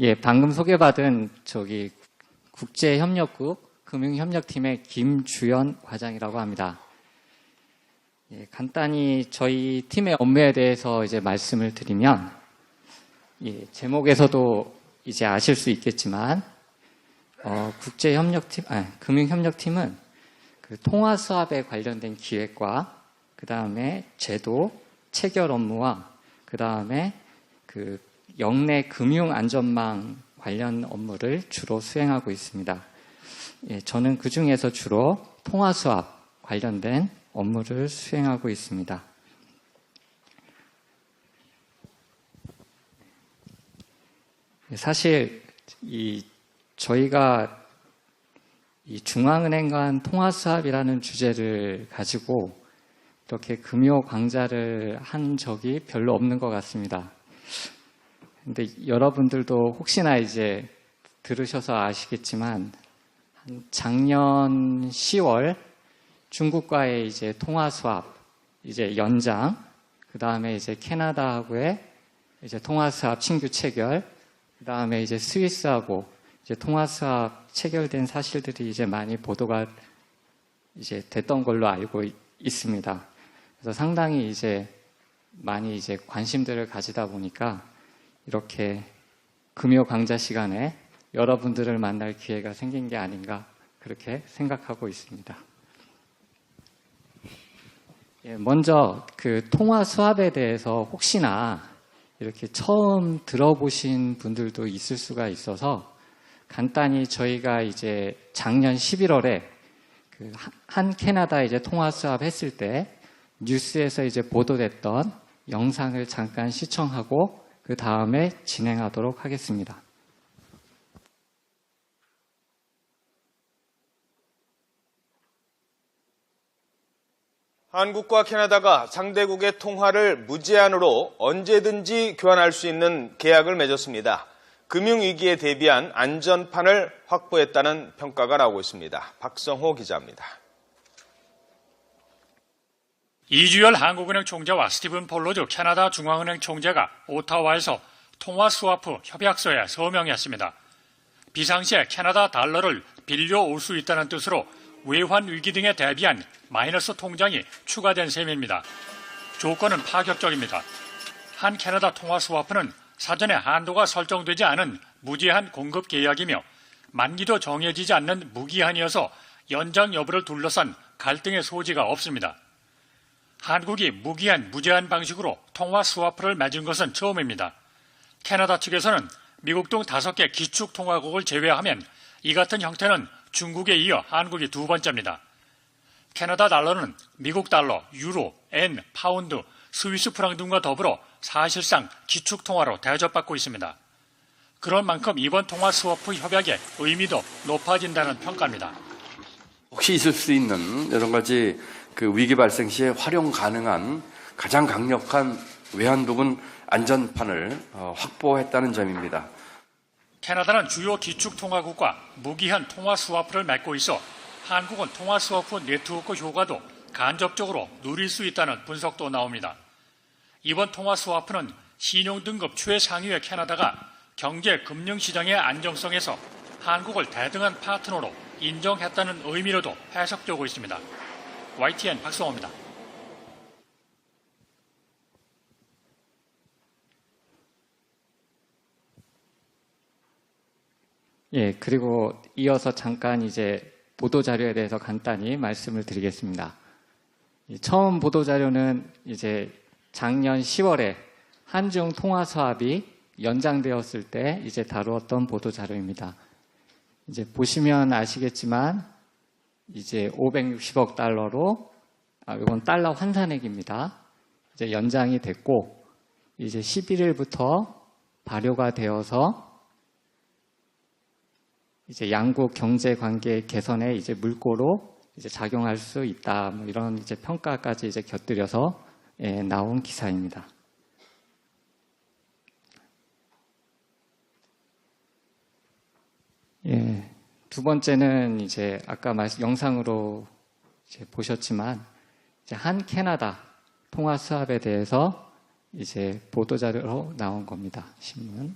예, 방금 소개받은 국제협력국 금융협력팀의 김주연 과장이라고 합니다. 예, 간단히 저희 팀의 업무에 대해서 이제 말씀을 드리면, 예, 제목에서도 이제 아실 수 있겠지만, 금융협력팀은 그 통화 수합에 관련된 기획과 그 다음에 제도, 체결 업무와 그 다음에 그 영내 금융 안전망 관련 업무를 주로 수행하고 있습니다. 예, 저는 그 중에서 주로 통화 수합 관련된 업무를 수행하고 있습니다. 사실 저희가 이 중앙은행 간 통화 수합이라는 주제를 가지고 이렇게 금요 강좌를 한 적이 별로 없는 것 같습니다. 근데 여러분들도 혹시나 이제 들으셔서 아시겠지만 작년 10월 중국과의 이제 통화 수합 이제 연장, 그 다음에 이제 캐나다하고의 이제 통화 수합 신규 체결, 그 다음에 이제 스위스하고 이제 통화 수합 체결된 사실들이 이제 많이 보도가 이제 됐던 걸로 알고 있습니다. 그래서 상당히 이제 많이 이제 관심들을 가지다 보니까 이렇게 금요 강좌 시간에 여러분들을 만날 기회가 생긴 게 아닌가 그렇게 생각하고 있습니다. 예, 먼저 그 통화 수합에 대해서 혹시나 이렇게 처음 들어보신 분들도 있을 수가 있어서 간단히 저희가 이제 작년 11월에 그 한 캐나다 이제 통화 수합 했을 때 뉴스에서 이제 보도됐던 영상을 잠깐 시청하고 그 다음에 진행하도록 하겠습니다. 한국과 캐나다가 상대국의 통화를 무제한으로 언제든지 교환할 수 있는 계약을 맺었습니다. 금융위기에 대비한 안전판을 확보했다는 평가가 나오고 있습니다. 박성호 기자입니다. 이주열 한국은행 총재와 스티븐 폴로즈 캐나다 중앙은행 총재가 오타와에서 통화 스와프 협약서에 서명했습니다. 비상시에 캐나다 달러를 빌려올 수 있다는 뜻으로 외환 위기 등에 대비한 마이너스 통장이 추가된 셈입니다. 조건은 파격적입니다. 한 캐나다 통화 스와프는 사전에 한도가 설정되지 않은 무제한 공급 계약이며 만기도 정해지지 않는 무기한이어서 연장 여부를 둘러싼 갈등의 소지가 없습니다. 한국이 무기한 무제한 방식으로 통화 스와프를 맺은 것은 처음입니다. 캐나다 측에서는 미국 등 5개 기축통화국을 제외하면 이 같은 형태는 중국에 이어 한국이 두 번째입니다. 캐나다 달러는 미국 달러, 유로, 엔, 파운드, 스위스 프랑 등과 더불어 사실상 기축통화로 대접받고 있습니다. 그런 만큼 이번 통화 스와프 협약의 의미도 높아진다는 평가입니다. 혹시 있을 수 있는 여러 가지 그 위기 발생 시에 활용 가능한 가장 강력한 외환부분 안전판을 확보했다는 점입니다. 캐나다는 주요 기축통화국과 무기한 통화 스와프를 맺고 있어 한국은 통화 스와프 네트워크 효과도 간접적으로 누릴 수 있다는 분석도 나옵니다. 이번 통화 스와프는 신용등급 최상위의 캐나다가 경제 금융시장의 안정성에서 한국을 대등한 파트너로 인정했다는 의미로도 해석되고 있습니다. YTN 박성호입니다. 예, 그리고 이어서 잠깐 이제 보도자료에 대해서 간단히 말씀을 드리겠습니다. 처음 보도자료는 이제 작년 10월에 한중 통화 수합이 연장되었을 때 이제 다루었던 보도자료입니다. 이제 보시면 아시겠지만 이제 560억 달러로, 이건 달러 환산액입니다. 이제 연장이 됐고, 이제 11일부터 발효가 되어서 이제 양국 경제 관계 개선에 이제 물꼬로 이제 작용할 수 있다. 뭐 이런 이제 평가까지 이제 곁들여서 나온 기사입니다. 예. 두 번째는 이제 아까 영상으로 이제 보셨지만 이제 한 캐나다 통화 수합에 대해서 이제 보도자료로 나온 겁니다. 신문.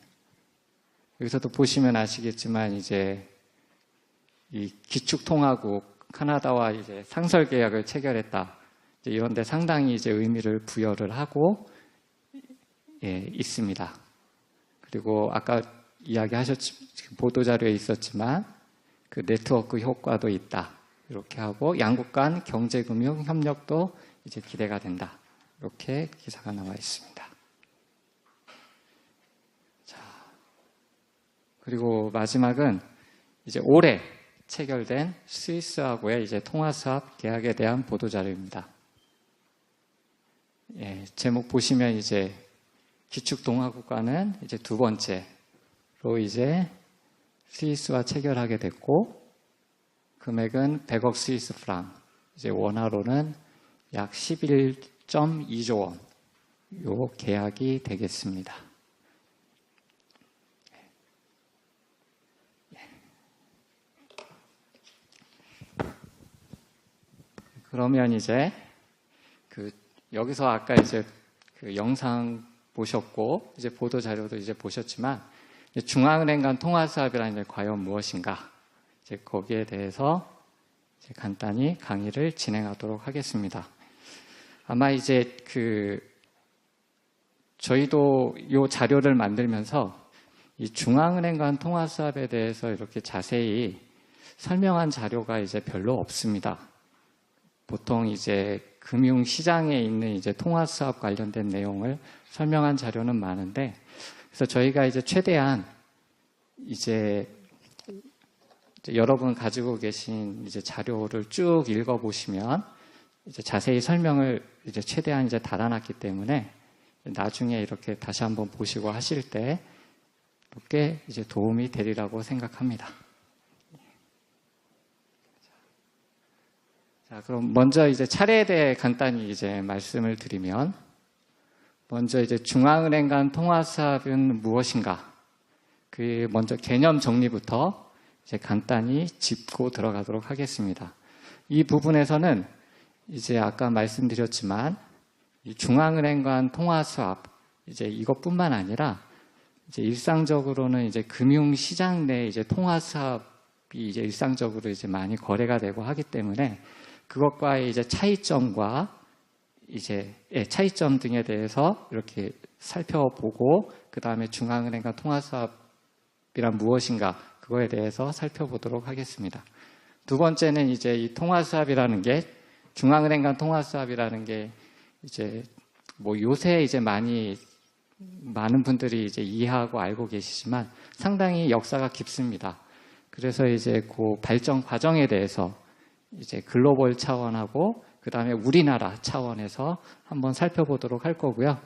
여기서도 보시면 아시겠지만 이제 이 기축통화국 카나다와 이제 상설 계약을 체결했다. 이제 이런 데 상당히 이제 의미를 부여를 하고 있습니다. 그리고 아까 이야기하셨지 보도자료에 있었지만 그 네트워크 효과도 있다. 이렇게 하고 양국 간 경제금융 협력도 이제 기대가 된다. 이렇게 기사가 나와 있습니다. 자, 그리고 마지막은 이제 올해 체결된 스위스하고의 이제 통화사업 계약에 대한 보도자료입니다. 제목 보시면 이제 기축동화국가는 이제 두 번째로 이제 스위스와 체결하게 됐고 금액은 100억 스위스 프랑, 이제 원화로는 약 11.2조 원, 요 계약이 되겠습니다. 그러면 이제 여기서 아까 이제 그 영상 보셨고 이제 보도 자료도 이제 보셨지만 중앙은행 간 통화 사업이라는 게 과연 무엇인가? 이제 거기에 대해서 이제 간단히 강의를 진행하도록 하겠습니다. 아마 이제 저희도 이 자료를 만들면서 이 중앙은행 간 통화 사업에 대해서 이렇게 자세히 설명한 자료가 이제 별로 없습니다. 보통 이제 금융시장에 있는 이제 통화 사업 관련된 내용을 설명한 자료는 많은데, 그래서 저희가 이제 최대한 이제 여러분 가지고 계신 이제 자료를 쭉 읽어보시면 이제 자세히 설명을 이제 최대한 이제 달아놨기 때문에 나중에 이렇게 다시 한번 보시고 하실 때 꽤 이제 도움이 되리라고 생각합니다. 자, 그럼 먼저 이제 차례에 대해 간단히 이제 말씀을 드리면, 먼저 이제 중앙은행 간 통화사업은 무엇인가? 그 먼저 개념 정리부터 이제 간단히 짚고 들어가도록 하겠습니다. 이 부분에서는 이제 아까 말씀드렸지만 이 중앙은행 간 통화사업 이제 이것뿐만 아니라 이제 일상적으로는 이제 금융시장 내 이제 통화사업이 이제 일상적으로 이제 많이 거래가 되고 하기 때문에 그것과의 이제 차이점과 이제 차이점 등에 대해서 이렇게 살펴보고 그 다음에 중앙은행 간 통화사업이란 무엇인가 그거에 대해서 살펴보도록 하겠습니다. 두 번째는 이제 이 통화사업이라는 게 중앙은행 간 통화사업이라는 게 이제 뭐 요새 이제 많은 분들이 이제 이해하고 알고 계시지만 상당히 역사가 깊습니다. 그래서 이제 그 발전 과정에 대해서 이제 글로벌 차원하고 그 다음에 우리나라 차원에서 한번 살펴보도록 할 거고요.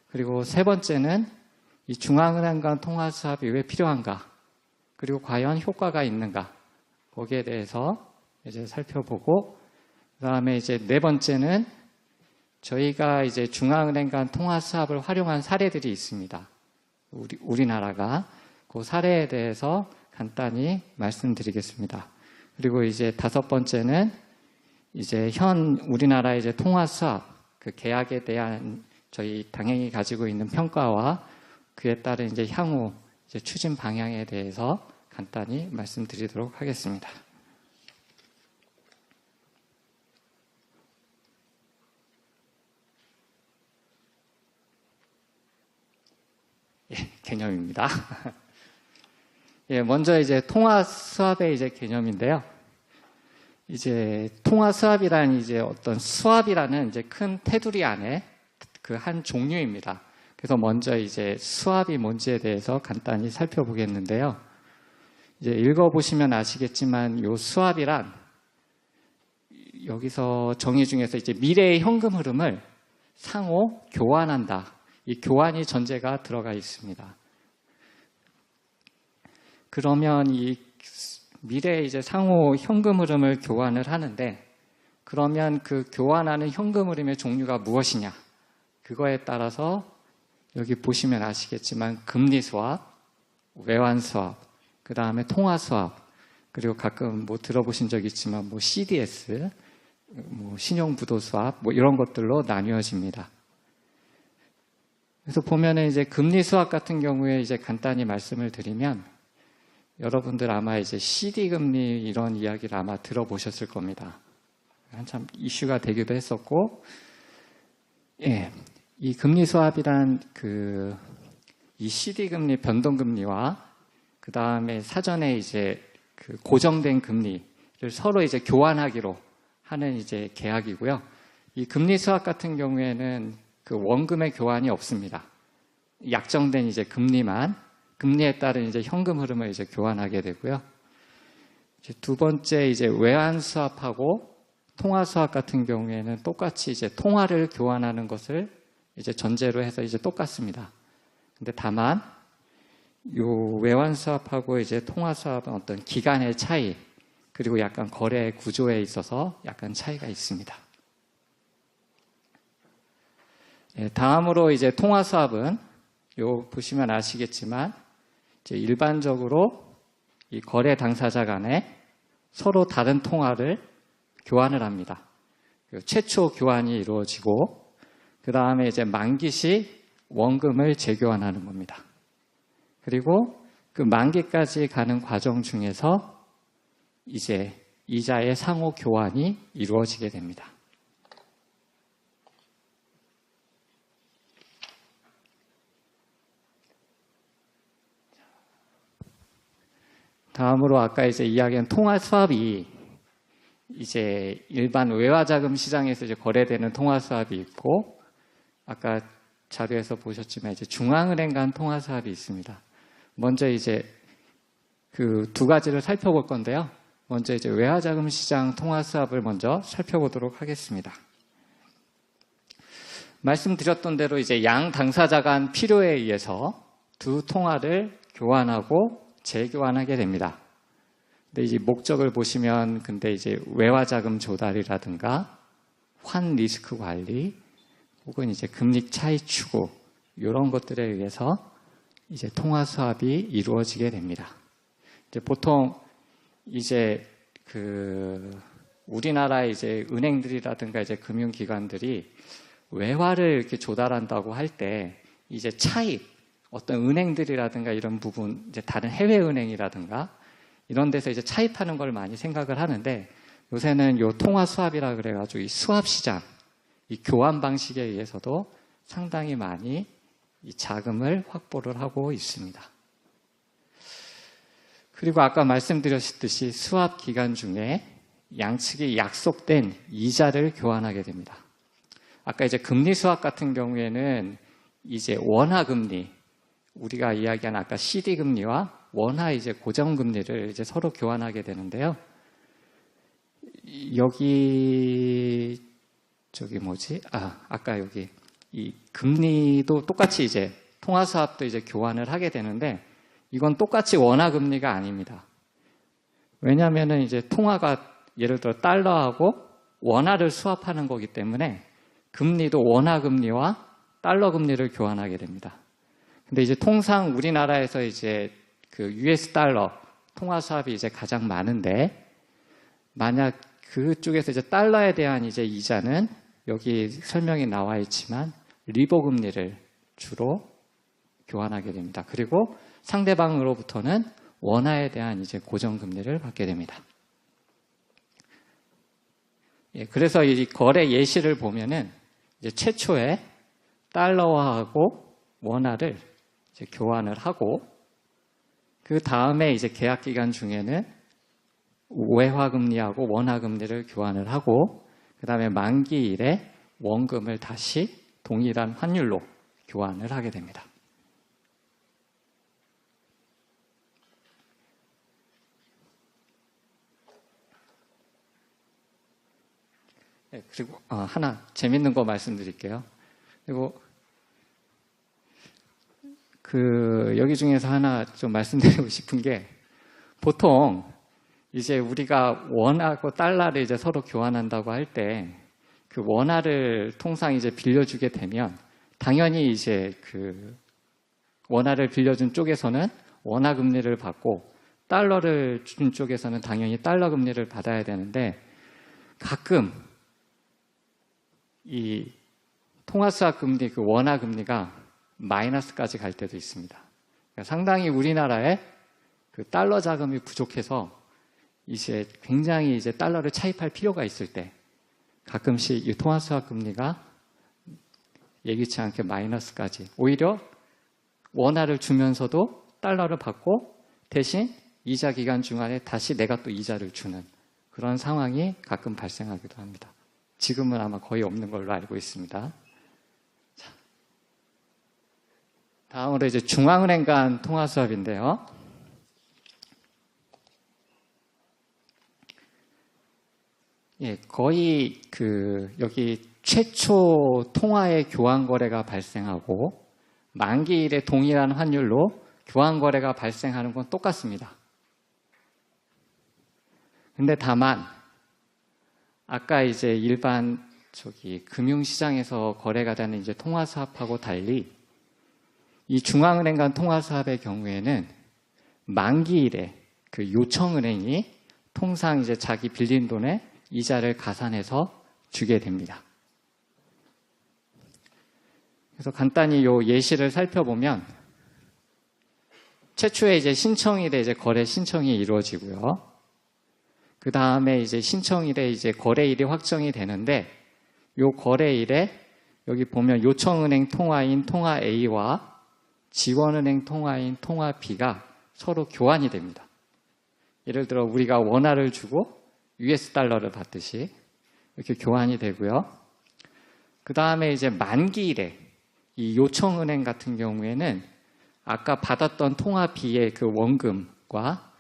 그리고 세 번째는 이 중앙은행 간 통화사업이 왜 필요한가? 그리고 과연 효과가 있는가? 거기에 대해서 이제 살펴보고 그 다음에 이제 네 번째는 저희가 이제 중앙은행 간 통화사업을 활용한 사례들이 있습니다. 우리나라가 그 사례에 대해서 간단히 말씀드리겠습니다. 그리고 이제 다섯 번째는 이제 현 우리나라의 이제 통화사업 그 계약에 대한 저희 당행이 가지고 있는 평가와 그에 따른 이제 향후 이제 추진 방향에 대해서 간단히 말씀드리도록 하겠습니다. 개념입니다. 먼저 이제 통화 수합의 이제 개념인데요. 이제 통화 수합이란 이제 어떤 수합이라는 이제 큰 테두리 안에 그 한 종류입니다. 그래서 먼저 이제 수합이 뭔지에 대해서 간단히 살펴보겠는데요. 이제 읽어보시면 아시겠지만 요 수합이란 여기서 정의 중에서 이제 미래의 현금 흐름을 상호 교환한다. 이 교환이 전제가 들어가 있습니다. 그러면 이 미래에 이제 상호 현금 흐름을 교환을 하는데 그러면 그 교환하는 현금 흐름의 종류가 무엇이냐? 그거에 따라서 여기 보시면 아시겠지만 금리 수합, 외환 수합, 그 다음에 통화 수합, 그리고 가끔 뭐 들어보신 적 있지만 뭐 CDS, 뭐 신용부도 수합, 뭐 이런 것들로 나뉘어집니다. 그래서 보면은 이제 금리 수학 같은 경우에 이제 간단히 말씀을 드리면 여러분들 아마 이제 CD 금리 이런 이야기를 아마 들어보셨을 겁니다. 한참 이슈가 되기도 했었고, 예, 이 금리 수합이란 이 CD 금리 변동 금리와 그 다음에 사전에 이제 그 고정된 금리를 서로 이제 교환하기로 하는 이제 계약이고요. 이 금리 수합 같은 경우에는 그 원금의 교환이 없습니다. 약정된 이제 금리에 따른 이제 현금 흐름을 이제 교환하게 되고요. 이제 두 번째 이제 외환 수합하고 통화 수합 같은 경우에는 똑같이 이제 통화를 교환하는 것을 이제 전제로 해서 이제 똑같습니다. 근데 다만 요 외환 수합하고 이제 통화 수합은 어떤 기간의 차이 그리고 약간 거래 구조에 있어서 약간 차이가 있습니다. 예, 다음으로 이제 통화 수합은 요 보시면 아시겠지만 이제 일반적으로 이 거래 당사자 간에 서로 다른 통화를 교환을 합니다. 최초 교환이 이루어지고 그 다음에 이제 만기 시 원금을 재교환하는 겁니다. 그리고 그 만기까지 가는 과정 중에서 이제 이자의 상호 교환이 이루어지게 됩니다. 다음으로 아까 이제 이야기한 통화 수합이 이제 일반 외화자금 시장에서 이제 거래되는 통화 수합이 있고 아까 자료에서 보셨지만 이제 중앙은행 간 통화 수합이 있습니다. 먼저 이제 그 두 가지를 살펴볼 건데요. 먼저 이제 외화자금 시장 통화 수합을 먼저 살펴보도록 하겠습니다. 말씀드렸던 대로 이제 양 당사자 간 필요에 의해서 두 통화를 교환하고 재교환하게 됩니다. 근데 이제 목적을 보시면 근데 이제 외화자금 조달이라든가 환 리스크 관리 혹은 이제 금리 차이 추구 이런 것들에 의해서 이제 통화 수합이 이루어지게 됩니다. 이제 보통 이제 우리나라의 이제 은행들이라든가 이제 금융기관들이 외화를 이렇게 조달한다고 할 때 이제 차입 어떤 은행들이라든가 이런 부분 이제 다른 해외 은행이라든가 이런 데서 이제 차입하는 걸 많이 생각을 하는데 요새는 요 통화 수합이라 그래가지고 이 수합 시장 이 교환 방식에 의해서도 상당히 많이 이 자금을 확보를 하고 있습니다. 그리고 아까 말씀드렸듯이 수합 기간 중에 양측이 약속된 이자를 교환하게 됩니다. 아까 이제 금리 수합 같은 경우에는 이제 원화 금리 우리가 이야기한 아까 CD 금리와 원화 이제 고정 금리를 이제 서로 교환하게 되는데요. 여기 아까 여기 이 금리도 똑같이 이제 통화 수합도 이제 교환을 하게 되는데 이건 똑같이 원화 금리가 아닙니다. 왜냐하면은 이제 통화가 예를 들어 달러하고 원화를 수합하는 거기 때문에 금리도 원화 금리와 달러 금리를 교환하게 됩니다. 근데 이제 통상 우리나라에서 이제 그 US 달러 통화 수합이 이제 가장 많은데 만약 그쪽에서 이제 달러에 대한 이제 이자는 여기 설명이 나와 있지만 리보 금리를 주로 교환하게 됩니다. 그리고 상대방으로부터는 원화에 대한 이제 고정 금리를 받게 됩니다. 예, 그래서 이 거래 예시를 보면은 이제 최초에 달러화하고 원화를 이제 교환을 하고 그 다음에 이제 계약 기간 중에는 외화 금리하고 원화 금리를 교환을 하고 그 다음에 만기일에 원금을 다시 동일한 환율로 교환을 하게 됩니다. 네, 그리고 하나 재밌는 거 말씀드릴게요. 그리고 여기 중에서 하나 좀 말씀드리고 싶은 게 보통 이제 우리가 원하고 달러를 이제 서로 교환한다고 할 때 그 원화를 통상 이제 빌려주게 되면 당연히 이제 그 원화를 빌려준 쪽에서는 원화 금리를 받고 달러를 준 쪽에서는 당연히 달러 금리를 받아야 되는데 가끔 이 통화수합 금리 그 원화 금리가 마이너스까지 갈 때도 있습니다. 그러니까 상당히 우리나라에 그 달러 자금이 부족해서 이제 굉장히 이제 달러를 차입할 필요가 있을 때 가끔씩 이 통화 수합 금리가 예기치 않게 마이너스까지, 오히려 원화를 주면서도 달러를 받고 대신 이자 기간 중간에 다시 내가 또 이자를 주는 그런 상황이 가끔 발생하기도 합니다. 지금은 아마 거의 없는 걸로 알고 있습니다. 자, 다음으로 이제 중앙은행 간 통화 수합인데요. 예, 거의 여기 최초 통화의 교환 거래가 발생하고 만기일에 동일한 환율로 교환 거래가 발생하는 건 똑같습니다. 근데 다만 아까 이제 일반 금융시장에서 거래가 되는 이제 통화 수합하고 달리 이 중앙은행 간 통화 수합의 경우에는 만기일에 그 요청은행이 통상 이제 자기 빌린 돈에 이자를 가산해서 주게 됩니다. 그래서 간단히 요 예시를 살펴보면 최초에 이제 신청일에 이제 거래 신청이 이루어지고요. 그 다음에 이제 신청일에 이제 거래일이 확정이 되는데 요 거래일에 여기 보면 요청은행 통화인 통화 A와 지원은행 통화인 통화 B가 서로 교환이 됩니다. 예를 들어 우리가 원화를 주고 US 달러를 받듯이 이렇게 교환이 되고요. 그 다음에 이제 만기일에 이 요청은행 같은 경우에는 아까 받았던 통화 B의 그 원금과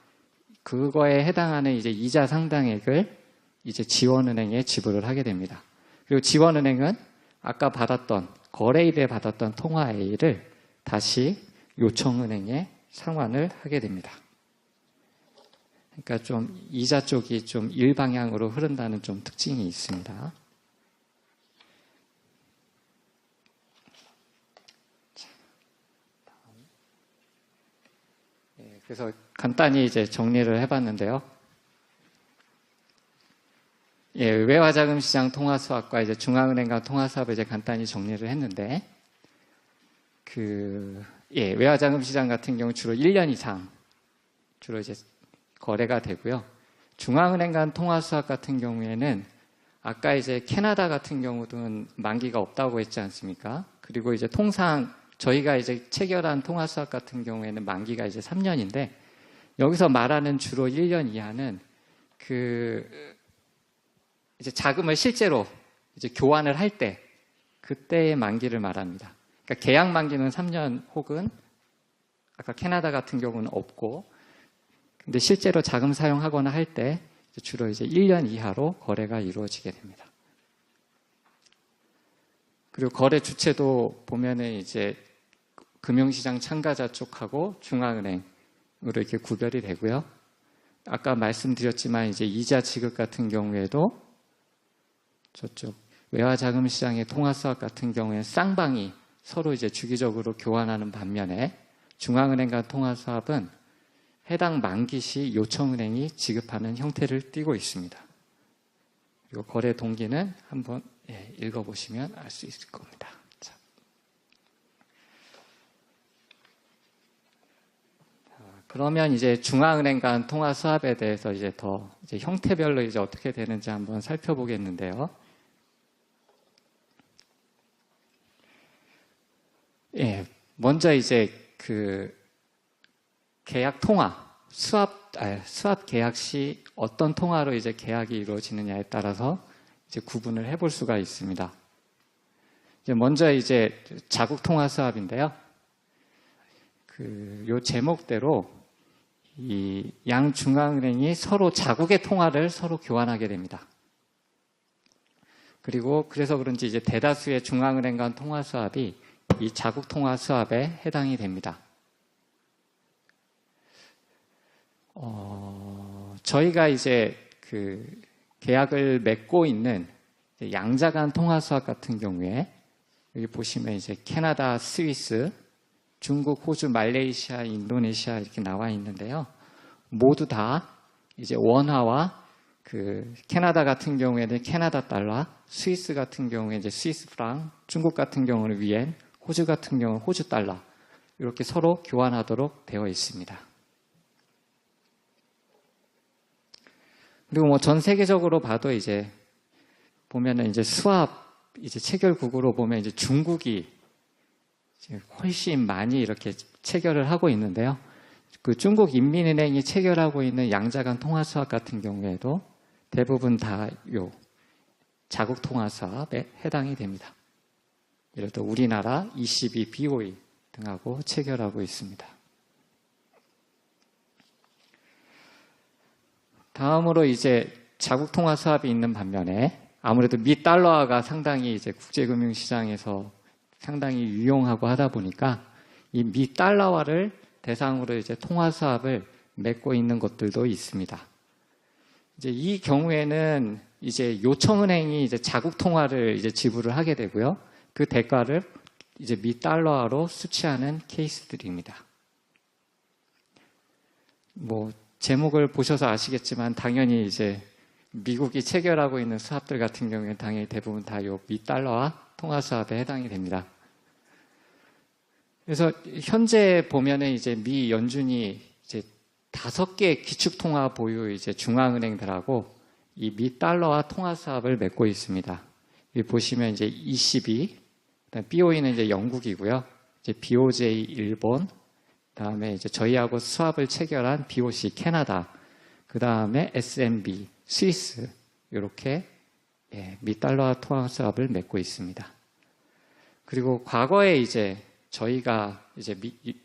그거에 해당하는 이제 이자 상당액을 이제 지원은행에 지불을 하게 됩니다. 그리고 지원은행은 아까 받았던 거래일에 받았던 통화 A를 다시 요청은행에 상환을 하게 됩니다. 그러니까 좀 이자 쪽이 좀 일방향으로 흐른다는 좀 특징이 있습니다. 그래서 간단히 이제 정리를 해봤는데요. 예, 외화자금시장 통화수합과 이제 중앙은행과 통화수합을 이제 간단히 정리를 했는데, 외화자금시장 같은 경우 주로 1년 이상 주로 이제 거래가 되고요. 중앙은행 간 통화수합 같은 경우에는 아까 이제 캐나다 같은 경우는 만기가 없다고 했지 않습니까? 그리고 이제 통상 저희가 이제 체결한 통화수합 같은 경우에는 만기가 이제 3년인데 여기서 말하는 주로 1년 이하는 이제 자금을 실제로 이제 교환을 할 때 그때의 만기를 말합니다. 그러니까 계약 만기는 3년 혹은 아까 캐나다 같은 경우는 없고 근데 실제로 자금 사용하거나 할 때 주로 이제 1년 이하로 거래가 이루어지게 됩니다. 그리고 거래 주체도 보면은 이제 금융시장 참가자 쪽하고 중앙은행으로 이렇게 구별이 되고요. 아까 말씀드렸지만 이제 이자 지급 같은 경우에도 저쪽 외화자금시장의 통화수합 같은 경우에는 쌍방이 서로 이제 주기적으로 교환하는 반면에 중앙은행 간 통화수합은 해당 만기 시 요청은행이 지급하는 형태를 띠고 있습니다. 그리고 거래 동기는 한번 읽어보시면 알 수 있을 겁니다. 자. 그러면 이제 중앙은행 간 통화 수합에 대해서 이제 더 이제 형태별로 이제 어떻게 되는지 한번 살펴보겠는데요. 예, 먼저 이제 계약 통화, 수합 계약 시 어떤 통화로 이제 계약이 이루어지느냐에 따라서 이제 구분을 해볼 수가 있습니다. 이제 먼저 이제 자국 통화 수합인데요. 요 제목대로 이 양 중앙은행이 서로 자국의 통화를 서로 교환하게 됩니다. 그리고 그래서 그런지 이제 대다수의 중앙은행 간 통화 수합이 이 자국 통화 수합에 해당이 됩니다. 저희가 이제 계약을 맺고 있는 양자 간 통화 수합 같은 경우에 여기 보시면 이제 캐나다, 스위스, 중국, 호주, 말레이시아, 인도네시아 이렇게 나와 있는데요. 모두 다 이제 원화와 캐나다 같은 경우에는 캐나다 달러, 스위스 같은 경우에 이제 스위스 프랑, 중국 같은 경우는 위엔, 호주 같은 경우는 호주 달러 이렇게 서로 교환하도록 되어 있습니다. 그리고 뭐 전 세계적으로 봐도 이제 보면은 이제 수합 이제 체결국으로 보면 이제 중국이 이제 훨씬 많이 이렇게 체결을 하고 있는데요. 그 중국 인민은행이 체결하고 있는 양자간 통화 수합 같은 경우에도 대부분 다 요 자국 통화 수합에 해당이 됩니다. 예를 들어 우리나라 ECB, BOE 등하고 체결하고 있습니다. 다음으로 이제 자국 통화 수합이 있는 반면에 아무래도 미 달러화가 상당히 이제 국제금융시장에서 상당히 유용하고 하다 보니까 이 미 달러화를 대상으로 이제 통화 수합을 맺고 있는 것들도 있습니다. 이제 이 경우에는 이제 요청은행이 이제 자국 통화를 이제 지불을 하게 되고요. 그 대가를 이제 미 달러화로 수취하는 케이스들입니다. 뭐 제목을 보셔서 아시겠지만 당연히 이제 미국이 체결하고 있는 수합들 같은 경우에는 당연히 대부분 다 요 미 달러화 통화 수합에 해당이 됩니다. 그래서 현재 보면은 이제 미 연준이 이제 5개 기축통화 보유 이제 중앙은행들하고 이 미 달러화 통화 수합을 맺고 있습니다. 여기 보시면 이제 ECB, 그다음 BOE는 이제 영국이고요. 이제 BOJ 일본, 그다음에 이제 저희하고 수합을 체결한 BOC 캐나다, 그다음에 SMB 스위스 이렇게 미 달러화 통화 수합을 맺고 있습니다. 그리고 과거에 이제 저희가 이제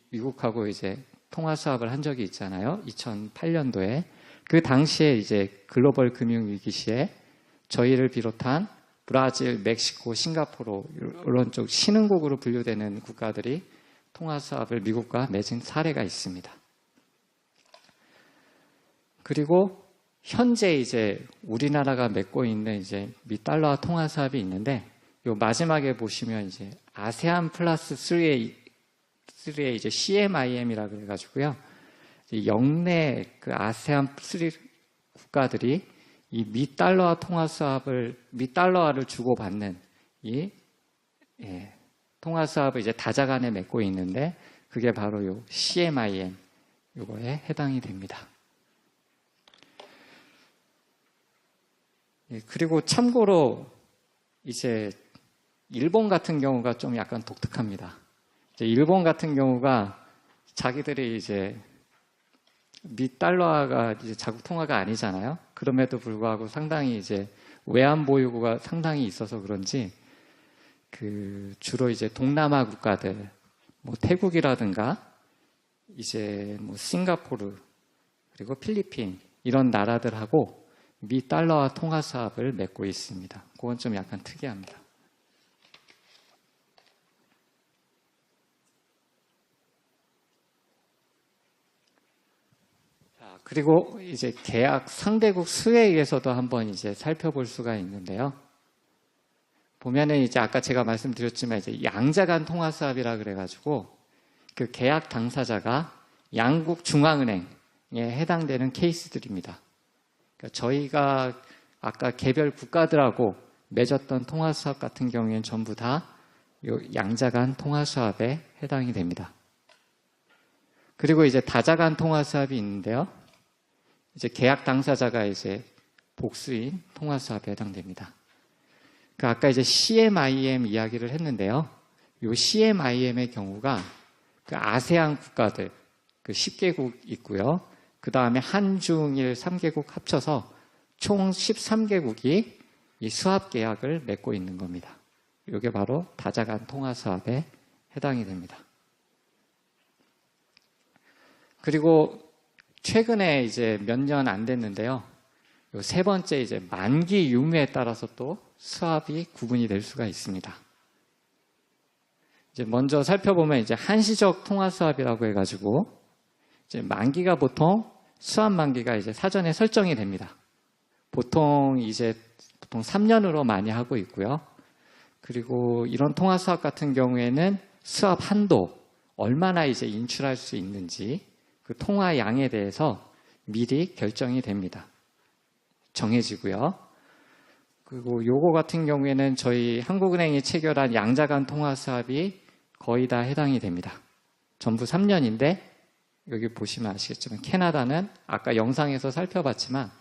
미국하고 이제 통화 수합을 한 적이 있잖아요. 2008년도에 그 당시에 이제 글로벌 금융 위기 시에 저희를 비롯한 브라질, 멕시코, 싱가포르 이런 쪽 신흥국으로 분류되는 국가들이 통화 수합을 미국과 맺은 사례가 있습니다. 그리고 현재 이제 우리나라가 맺고 있는 이제 미 달러화 통화 수합이 있는데 요 마지막에 보시면 이제 아세안 플러스 3의 이제 CMIM이라 그래가지고요. 영내 그 아세안 3 국가들이 이 미 달러화 통화 수합을 미 달러화를 주고받는 이 통화 수합을 이제 다자간에 맺고 있는데 그게 바로 요 CMIM 요거에 해당이 됩니다. 그리고 참고로 이제 일본 같은 경우가 좀 약간 독특합니다. 이제 일본 같은 경우가 자기들이 이제 미 달러화가 이제 자국 통화가 아니잖아요. 그럼에도 불구하고 상당히 이제 외환 보유고가 상당히 있어서 그런지 그 주로 이제 동남아 국가들, 뭐 태국이라든가 이제 뭐 싱가포르 그리고 필리핀 이런 나라들하고 미 달러화 통화 수합을 맺고 있습니다. 그건 좀 약간 특이합니다. 그리고 이제 계약 상대국 수에 의해서도 한번 이제 살펴볼 수가 있는데요. 보면은 이제 아까 제가 말씀드렸지만 이제 양자간 통화 수합이라 그래가지고 그 계약 당사자가 양국 중앙은행에 해당되는 케이스들입니다. 그러니까 저희가 아까 개별 국가들하고 맺었던 통화 수합 같은 경우에는 전부 다 요 양자간 통화 수합에 해당이 됩니다. 그리고 이제 다자간 통화 수합이 있는데요. 이제 계약 당사자가 이제 복수인 통화 수합에 해당됩니다. 그 아까 이제 CMIM 이야기를 했는데요. 요 CMIM의 경우가 그 아세안 국가들 그 10개국 있고요. 그 다음에 한중일 3개국 합쳐서 총 13개국이 이 수합 계약을 맺고 있는 겁니다. 이게 바로 다자간 통화 수합에 해당이 됩니다. 그리고 최근에 이제 몇 년 안 됐는데요. 요 세 번째 이제 만기 유무에 따라서 또 수합이 구분이 될 수가 있습니다. 이제 먼저 살펴보면 이제 한시적 통화 수합이라고 해가지고 이제 만기가 보통 수합 만기가 이제 사전에 설정이 됩니다. 보통 3년으로 많이 하고 있고요. 그리고 이런 통화 수합 같은 경우에는 수합 한도 얼마나 이제 인출할 수 있는지 그 통화 양에 대해서 미리 결정이 됩니다. 정해지고요. 그리고 요거 같은 경우에는 저희 한국은행이 체결한 양자간 통화 수합이 거의 다 해당이 됩니다. 전부 3년인데 여기 보시면 아시겠지만 캐나다는 아까 영상에서 살펴봤지만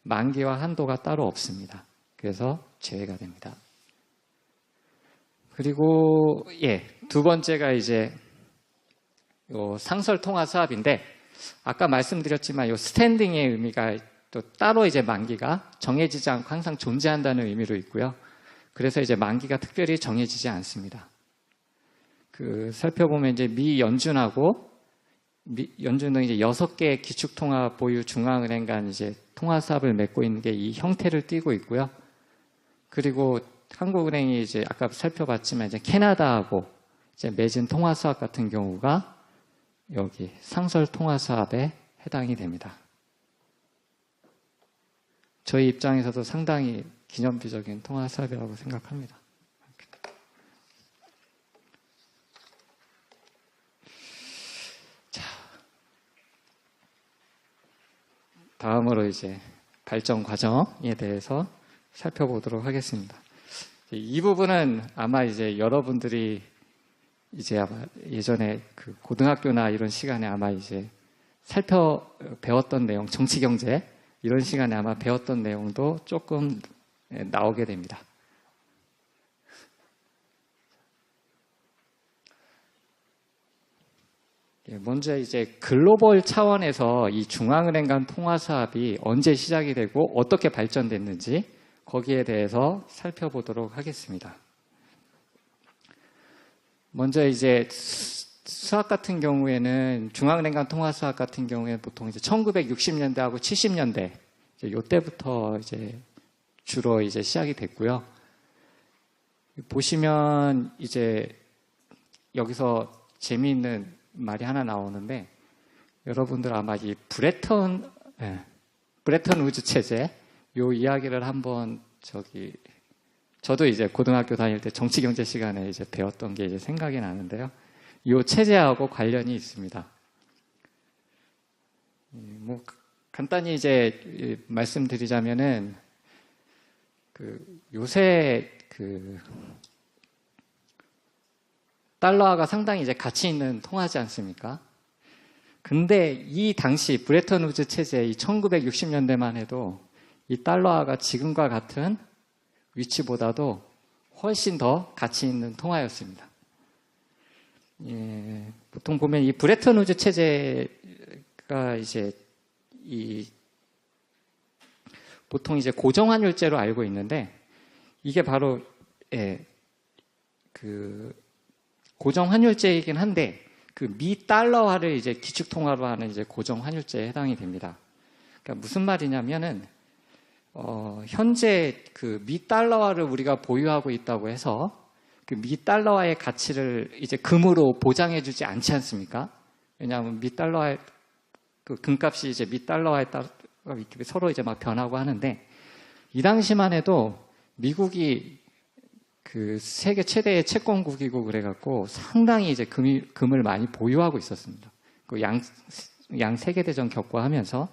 만기와 한도가 따로 없습니다. 그래서 제외가 됩니다. 그리고 두 번째가 이제 요 상설 통화 수합인데 아까 말씀드렸지만 요 스탠딩의 의미가 또 따로 이제 만기가 정해지지 않고 항상 존재한다는 의미로 있고요. 그래서 이제 만기가 특별히 정해지지 않습니다. 살펴보면 이제 미 연준하고 연준은 이제 6개의 기축통화 보유 중앙은행 간 이제 통화 수합을 맺고 있는 게 이 형태를 띠고 있고요. 그리고 한국은행이 이제 아까 살펴봤지만 이제 캐나다하고 이제 맺은 통화 수합 같은 경우가 여기 상설 통화 수합에 해당이 됩니다. 저희 입장에서도 상당히 기념비적인 통화 수합이라고 생각합니다. 자, 다음으로 이제 발전 과정에 대해서 살펴보도록 하겠습니다. 이 부분은 아마 이제 여러분들이 이제 아마 예전에 그 고등학교나 이런 시간에 아마 이제 배웠던 내용, 정치 경제 이런 시간에 아마 배웠던 내용도 조금 나오게 됩니다. 먼저 이제 글로벌 차원에서 이 중앙은행 간 통화 수합이 언제 시작이 되고 어떻게 발전됐는지 거기에 대해서 살펴보도록 하겠습니다. 먼저 이제 수합 같은 경우에는 중앙은행 간 통화 수합 같은 경우에는 보통 이제 1960년대하고 70년대 이때부터 이제 주로 이제 시작이 됐고요. 보시면 이제 여기서 재미있는 말이 하나 나오는데 여러분들 아마 이 브레턴 우즈 체제 요 이야기를 한번 저도 이제 고등학교 다닐 때 정치 경제 시간에 이제 배웠던 게 이제 생각이 나는데요. 요 체제하고 관련이 있습니다. 뭐 간단히 이제 말씀드리자면은 요새 달러화가 상당히 이제 가치 있는 통화지 않습니까? 근데 이 당시 브레턴 우즈 체제 이 1960년대만 해도 이 달러화가 지금과 같은 위치보다도 훨씬 더 가치 있는 통화였습니다. 보통 보면 이 브레턴 우즈 체제가 이제 보통 이제 고정환율제로 알고 있는데 이게 바로 고정환율제이긴 한데 미 달러화를 이제 기축통화로 하는 이제 고정환율제에 해당이 됩니다. 그러니까 무슨 말이냐면은 현재 미 달러화를 우리가 보유하고 있다고 해서 미 달러화의 가치를 이제 금으로 보장해주지 않지 않습니까? 왜냐하면 미 달러화의 금값이 이제 미 달러화에 따라 서로 이제 막 변하고 하는데 이 당시만 해도 미국이 세계 최대의 채권국이고 그래갖고 상당히 이제 금을 많이 보유하고 있었습니다. 양 세계대전 겪고 하면서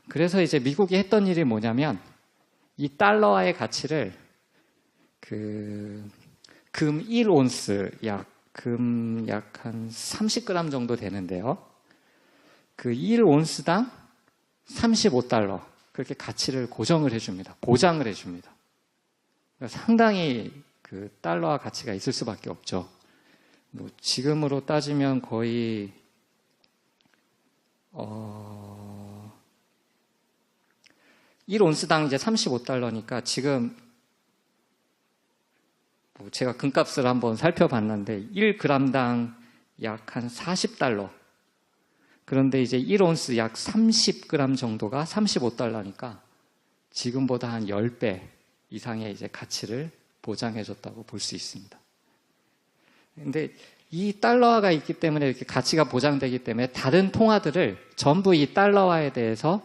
그래서 이제 미국이 했던 일이 뭐냐면 이 달러화의 가치를 금 1온스 금 약 한 30g 정도 되는데요. 1온스당 35달러 그렇게 가치를 고정을 해줍니다. 보장을 해줍니다. 그러니까 상당히 달러화 가치가 있을 수밖에 없죠. 뭐 지금으로 따지면 거의 1온스당 이제 35달러니까 지금 제가 금값을 한번 살펴봤는데 1g당 약 한 40달러. 그런데 이제 1온스 약 30g 정도가 35달러니까 지금보다 한 10배 이상의 이제 가치를 보장해줬다고 볼 수 있습니다. 근데 이 달러화가 있기 때문에 이렇게 가치가 보장되기 때문에 다른 통화들을 전부 이 달러화에 대해서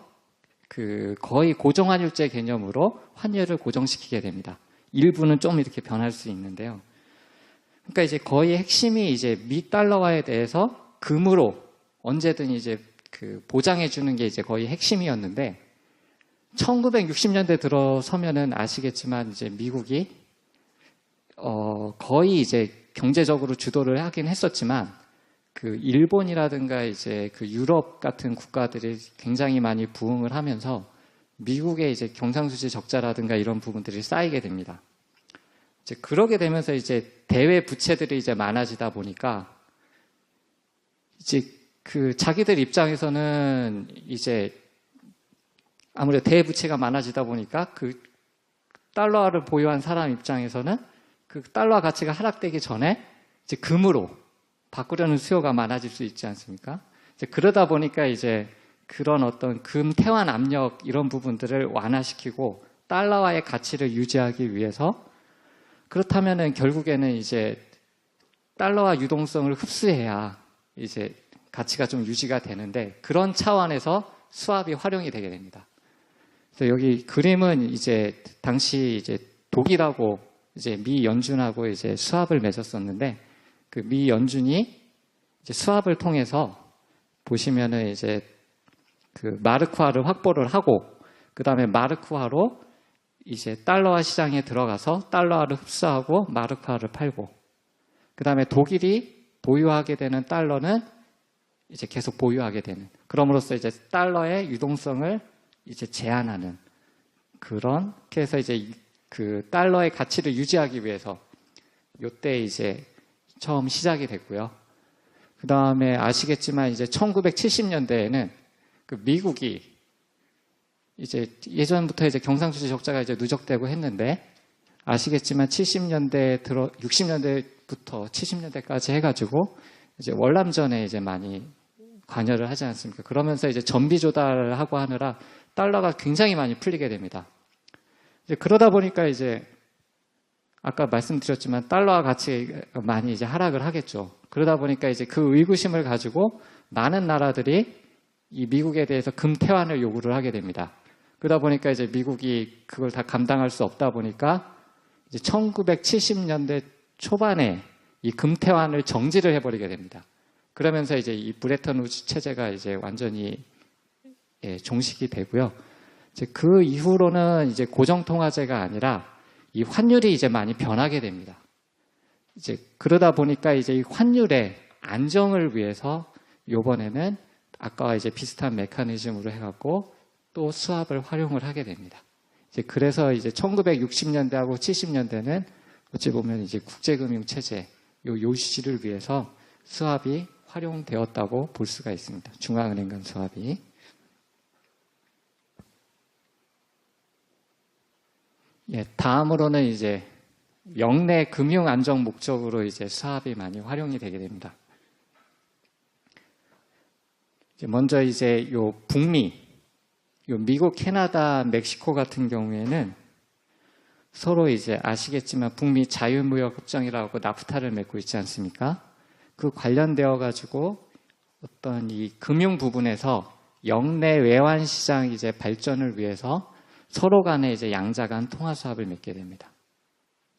거의 고정환율제 개념으로 환율을 고정시키게 됩니다. 일부는 좀 이렇게 변할 수 있는데요. 그러니까 이제 거의 핵심이 이제 미 달러화에 대해서 금으로 언제든 이제 보장해주는 게 이제 거의 핵심이었는데 1960년대 들어서면은 아시겠지만 이제 미국이 거의 이제 경제적으로 주도를 하긴 했었지만 그 일본이라든가 이제 그 유럽 같은 국가들이 굉장히 많이 부흥을 하면서 미국의 이제 경상수지 적자라든가 이런 부분들이 쌓이게 됩니다. 이제 그러게 되면서 이제 대외 부채들이 이제 많아지다 보니까 이제 그 자기들 입장에서는 이제 아무래도 대부채가 많아지다 보니까 그 달러를 보유한 사람 입장에서는 그 달러 가치가 하락되기 전에 이제 금으로 바꾸려는 수요가 많아질 수 있지 않습니까? 이제 그러다 보니까 이제 그런 어떤 금 태환 압력 이런 부분들을 완화시키고 달러와의 가치를 유지하기 위해서 그렇다면은 결국에는 이제 달러와 유동성을 흡수해야 이제 가치가 좀 유지가 되는데 그런 차원에서 수합이 활용이 되게 됩니다. 그래서 여기 그림은 이제 당시 이제 독일하고 이제 미 연준하고 이제 수합을 맺었었는데 그 미 연준이 이제 수합을 통해서 보시면은 이제 그 마르크화를 확보를 하고 그 다음에 마르크화로 이제 달러화 시장에 들어가서 달러화를 흡수하고 마르크화를 팔고 그 다음에 독일이 보유하게 되는 달러는 이제 계속 보유하게 되는 그럼으로써 이제 달러의 유동성을 이제 제한하는 그렇게 해서 이제 그 달러의 가치를 유지하기 위해서 요때 이제 처음 시작이 됐고요. 그 다음에 아시겠지만 이제 1970년대에는 그 미국이 이제 예전부터 이제 경상수지 적자가 이제 누적되고 했는데 아시겠지만 60년대부터 70년대까지 해가지고 이제 월남전에 이제 많이 관여를 하지 않습니까? 그러면서 이제 전비 조달을 하고 하느라 달러가 굉장히 많이 풀리게 됩니다. 이제 그러다 보니까 이제 아까 말씀드렸지만 달러와 가치가 많이 이제 하락을 하겠죠. 그러다 보니까 이제 그 의구심을 가지고 많은 나라들이 이 미국에 대해서 금 태환을 요구를 하게 됩니다. 그러다 보니까 이제 미국이 그걸 다 감당할 수 없다 보니까 이제 1970년대 초반에 이 금 태환을 정지를 해버리게 됩니다. 그러면서 이제 이 브레턴 우즈 체제가 이제 완전히 종식이 되고요. 이제 그 이후로는 이제 고정통화제가 아니라 이 환율이 이제 많이 변하게 됩니다. 이제 그러다 보니까 이제 이 환율의 안정을 위해서 이번에는 아까와 이제 비슷한 메커니즘으로 해갖고 또 수합을 활용을 하게 됩니다. 이제 그래서 이제 1960년대하고 70년대는 어찌 보면 이제 국제금융 체제 요 유지를 위해서 수합이 활용되었다고 볼 수가 있습니다. 중앙은행 간 수합이. 예, 다음으로는 이제 영내 금융 안정 목적으로 이제 수합이 많이 활용이 되게 됩니다. 먼저 이제 요 북미, 요 미국, 캐나다, 멕시코 같은 경우에는 서로 이제 아시겠지만 북미 자유무역 협정이라고 나프타를 맺고 있지 않습니까? 그 관련되어 가지고 어떤 이 금융 부분에서 영내 외환 시장 이제 발전을 위해서 서로 간에 이제 양자 간 통화 수합을 맺게 됩니다.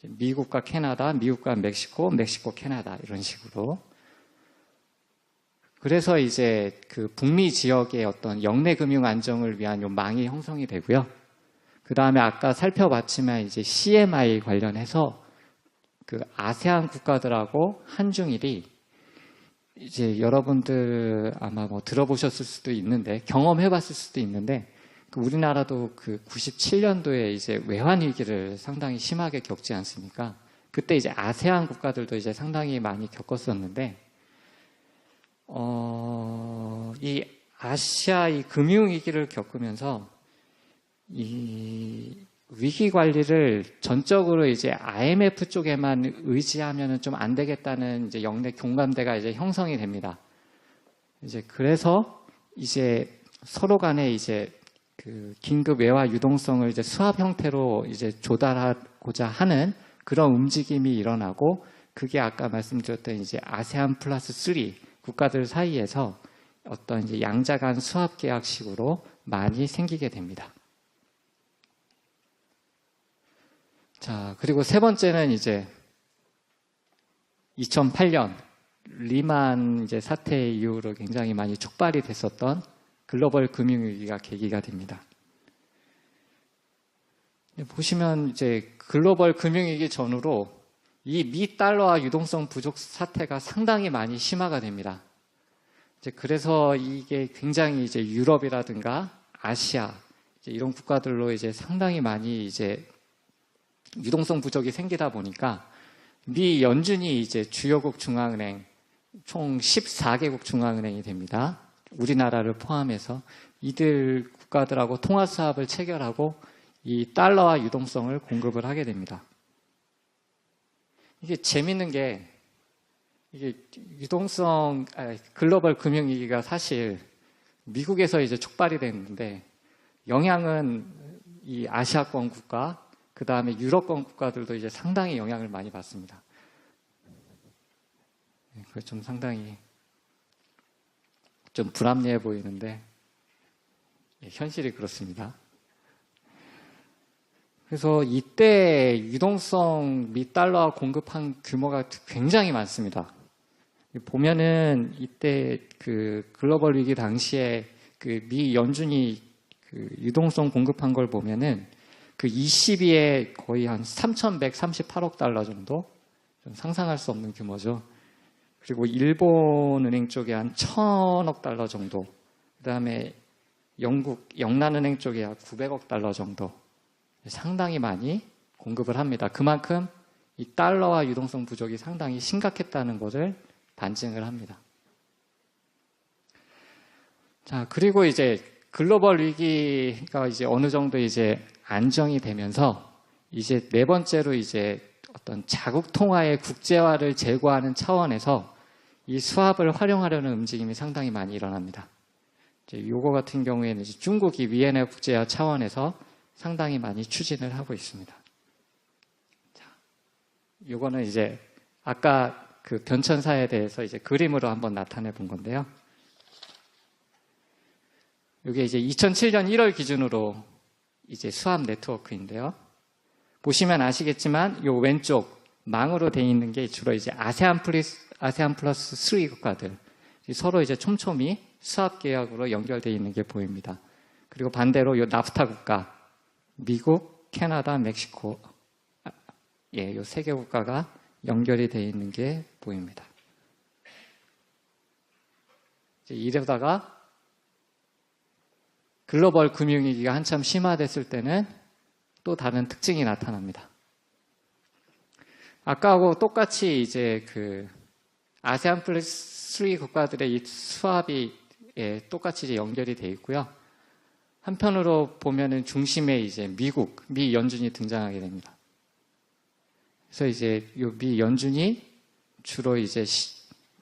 미국과 캐나다, 미국과 멕시코, 멕시코, 캐나다 이런 식으로. 그래서 이제 그 북미 지역의 어떤 영내 금융 안정을 위한 요 망이 형성이 되고요. 그 다음에 아까 살펴봤지만 이제 CMI 관련해서 그 아세안 국가들하고 한중일이 이제 여러분들 아마 뭐 들어보셨을 수도 있는데 경험해봤을 수도 있는데 그 우리나라도 그 97년도에 이제 외환 위기를 상당히 심하게 겪지 않습니까? 그때 이제 아세안 국가들도 이제 상당히 많이 겪었었는데 이 아시아 이 금융 위기를 겪으면서 이 위기 관리를 전적으로 이제 IMF 쪽에만 의지하면은 좀 안 되겠다는 이제 영내 공감대가 이제 형성이 됩니다. 이제 그래서 이제 서로 간에 이제 그 긴급 외화 유동성을 이제 수합 형태로 이제 조달하고자 하는 그런 움직임이 일어나고 그게 아까 말씀드렸던 이제 아세안 플러스 3 국가들 사이에서 어떤 이제 양자 간 수합 계약식으로 많이 생기게 됩니다. 자, 그리고 세 번째는 이제 2008년 리만 이제 사태 이후로 굉장히 많이 촉발이 됐었던 글로벌 금융위기가 계기가 됩니다. 보시면 이제 글로벌 금융위기 전후로 이 미 달러화 유동성 부족 사태가 상당히 많이 심화가 됩니다. 이제 그래서 이게 굉장히 이제 유럽이라든가 아시아 이제 이런 국가들로 이제 상당히 많이 이제 유동성 부족이 생기다 보니까 미 연준이 이제 주요국 중앙은행 총 14개국 중앙은행이 됩니다. 우리나라를 포함해서 이들 국가들하고 통화 수합을 체결하고 이 달러화 유동성을 공급을 하게 됩니다. 이게 재밌는 게 이게 글로벌 금융위기가 사실 미국에서 이제 촉발이 됐는데 영향은 이 아시아권 국가, 그 다음에 유럽권 국가들도 이제 상당히 영향을 많이 받습니다. 그게 좀 상당히 좀 불합리해 보이는데 현실이 그렇습니다. 그래서 이때 유동성 미 달러 공급한 규모가 굉장히 많습니다. 보면은 이때 그 글로벌 위기 당시에 그 미 연준이 그 유동성 공급한 걸 보면은 그 22에 거의 한 3,138억 달러 정도? 좀 상상할 수 없는 규모죠. 그리고 일본 은행 쪽에 한 1,000억 달러 정도. 그 다음에 영란은행 쪽에 한 900억 달러 정도. 상당히 많이 공급을 합니다. 그만큼 이 달러와 유동성 부족이 상당히 심각했다는 것을 반증을 합니다. 자, 그리고 이제 글로벌 위기가 이제 어느 정도 이제 안정이 되면서 이제 네 번째로 이제 어떤 자국 통화의 국제화를 제고하는 차원에서 이 수합을 활용하려는 움직임이 상당히 많이 일어납니다. 이제 요거 같은 경우에는 이제 중국이 위안화 국제화 차원에서 상당히 많이 추진을 하고 있습니다. 자, 요거는 이제 아까 그 변천사에 대해서 이제 그림으로 한번 나타내 본 건데요. 이게 이제 2007년 1월 기준으로 이제 수합 네트워크인데요. 보시면 아시겠지만 요 왼쪽 망으로 돼 있는 게 주로 이제 아세안 플러스 3 국가들 서로 이제 촘촘히 수합 계약으로 연결되어 있는 게 보입니다. 그리고 반대로 요 나프타 국가 미국, 캐나다, 멕시코 요 세 개 국가가 연결이 되어 있는 게 보입니다. 이제 이러다가 글로벌 금융위기가 한참 심화됐을 때는 또 다른 특징이 나타납니다. 아까하고 똑같이 이제 그 아세안 플러스 3 국가들의 이 수합이 똑같이 이제 연결이 되어 있고요. 한편으로 보면은 중심에 이제 미 연준이 등장하게 됩니다. 그래서 이제 요 미 연준이 주로 이제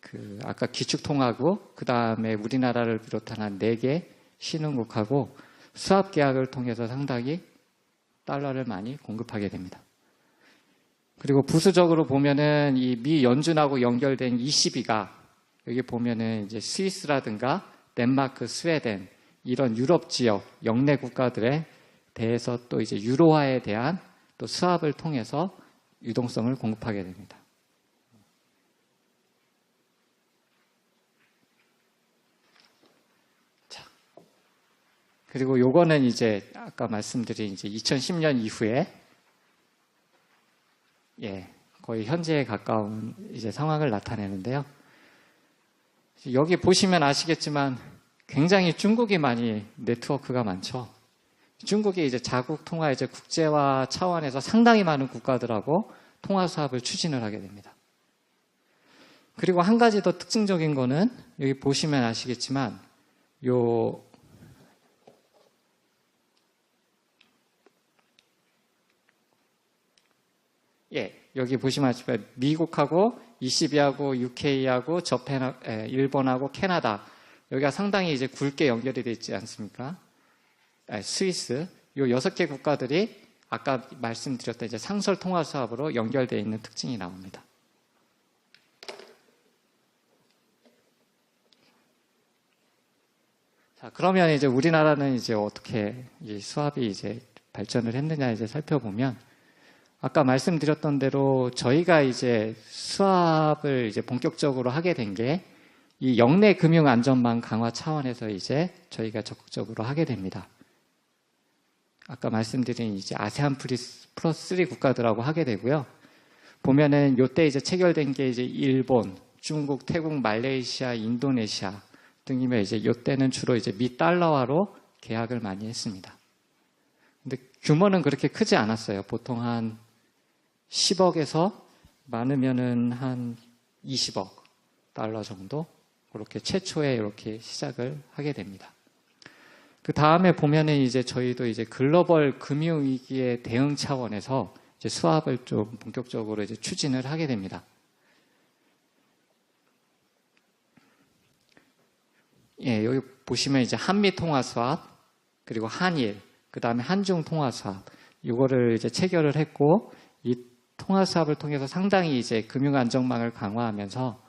그 아까 기축통화국, 그 다음에 우리나라를 비롯한 한 4개 신흥국하고 수합 계약을 통해서 상당히 달러를 많이 공급하게 됩니다. 그리고 부수적으로 보면은 이 미 연준하고 연결된 22가 여기 보면은 이제 스위스라든가 덴마크, 스웨덴 이런 유럽 지역 영내 국가들에 대해서 또 이제 유로화에 대한 또 수합을 통해서 유동성을 공급하게 됩니다. 자, 그리고 요거는 이제 아까 말씀드린 이제 2010년 이후에 거의 현재에 가까운 이제 상황을 나타내는데요. 여기 보시면 아시겠지만 굉장히 중국이 많이 네트워크가 많죠. 중국이 이제 자국 통화 이제 국제화 차원에서 상당히 많은 국가들하고 통화 수합을 추진을 하게 됩니다. 그리고 한 가지 더 특징적인 거는 여기 보시면 아시겠지만 여기 보시면 아시겠지만 미국하고 ECB하고 UK하고 일본하고 캐나다 여기가 상당히 이제 굵게 연결이 되어 있지 않습니까? 스위스 요 6개 국가들이 아까 말씀드렸던 이제 상설 통화 수합으로 연결되어 있는 특징이 나옵니다. 자, 그러면 이제 우리나라는 이제 어떻게 이 수합이 이제 발전을 했느냐 이제 살펴보면 아까 말씀드렸던 대로 저희가 이제 수합을 이제 본격적으로 하게 된 게 이 영내 금융 안전망 강화 차원에서 이제 저희가 적극적으로 하게 됩니다. 아까 말씀드린 이제 아세안 플러스 3 국가들하고 하게 되고요. 보면은 요때 이제 체결된 게 이제 일본, 중국, 태국, 말레이시아, 인도네시아 등이면 이제 요때는 주로 이제 미 달러화로 계약을 많이 했습니다. 근데 규모는 그렇게 크지 않았어요. 보통 한 10억에서 많으면은 한 20억 달러 정도 그렇게 최초에 이렇게 시작을 하게 됩니다. 그 다음에 보면은 이제 저희도 이제 글로벌 금융 위기에 대응 차원에서 이제 수합을 좀 본격적으로 이제 추진을 하게 됩니다. 예, 여기 보시면 이제 한미 통화 수합, 그리고 한일, 그 다음에 한중 통화 수합, 이거를 이제 체결을 했고, 이 통화 수합을 통해서 상당히 이제 금융 안정망을 강화하면서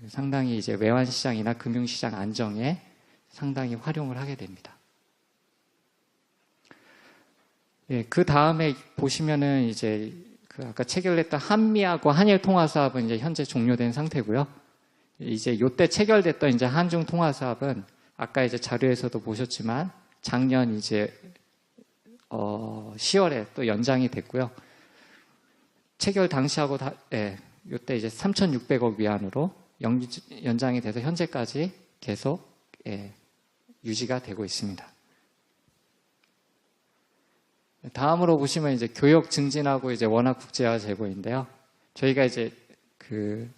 상당히 이제 외환 시장이나 금융 시장 안정에 상당히 활용을 하게 됩니다. 예, 그 다음에 보시면은 이제 그 아까 체결했던 한미하고 한일 통화 수합은 이제 현재 종료된 상태고요. 이제 요때 체결됐던 이제 한중 통화 수합은 아까 이제 자료에서도 보셨지만 작년 이제 10월에 또 연장이 됐고요. 체결 당시하고 요때 이제 3,600억 위안으로 연장이 돼서 현재까지 계속 유지가 되고 있습니다. 다음으로 보시면 이제 교역 증진하고 이제 원화 국제화 제고인데요. 저희가 이제 그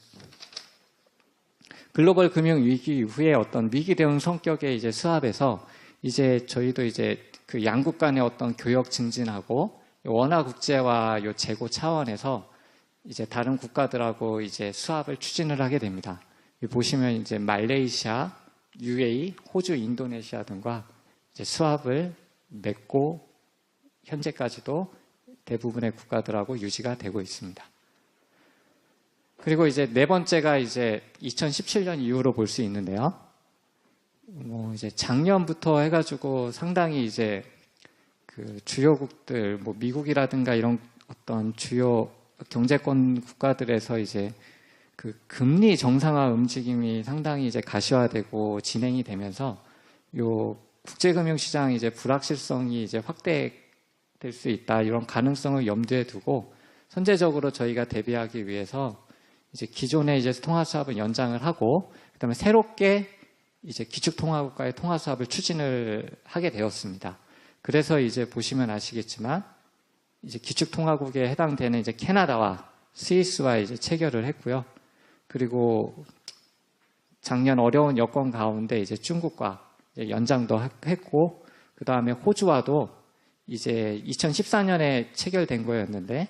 글로벌 금융 위기 이후에 어떤 위기 대응 성격의 이제 수합에서 이제 저희도 이제 그 양국 간의 어떤 교역 증진하고 원화 국제화 요 제고 차원에서 이제 다른 국가들하고 이제 수합을 추진을 하게 됩니다. 보시면 이제 말레이시아, UAE, 호주, 인도네시아 등과 이제 수합을 맺고 현재까지도 대부분의 국가들하고 유지가 되고 있습니다. 그리고 이제 네 번째가 이제 2017년 이후로 볼 수 있는데요. 이제 작년부터 해가지고 상당히 이제 그 주요국들, 뭐 미국이라든가 이런 어떤 주요 경제권 국가들에서 이제 그 금리 정상화 움직임이 상당히 이제 가시화되고 진행이 되면서 요 국제금융시장 이제 불확실성이 이제 확대될 수 있다 이런 가능성을 염두에 두고 선제적으로 저희가 대비하기 위해서 이제 기존의 이제 통화 수합을 연장을 하고 그다음에 새롭게 이제 기축통화국가의 통화 수합을 추진을 하게 되었습니다. 그래서 이제 보시면 아시겠지만 이제 기축통화국에 해당되는 이제 캐나다와 스위스와 이제 체결을 했고요. 그리고 작년 어려운 여건 가운데 이제 중국과 이제 연장도 했고, 그 다음에 호주와도 이제 2014년에 체결된 거였는데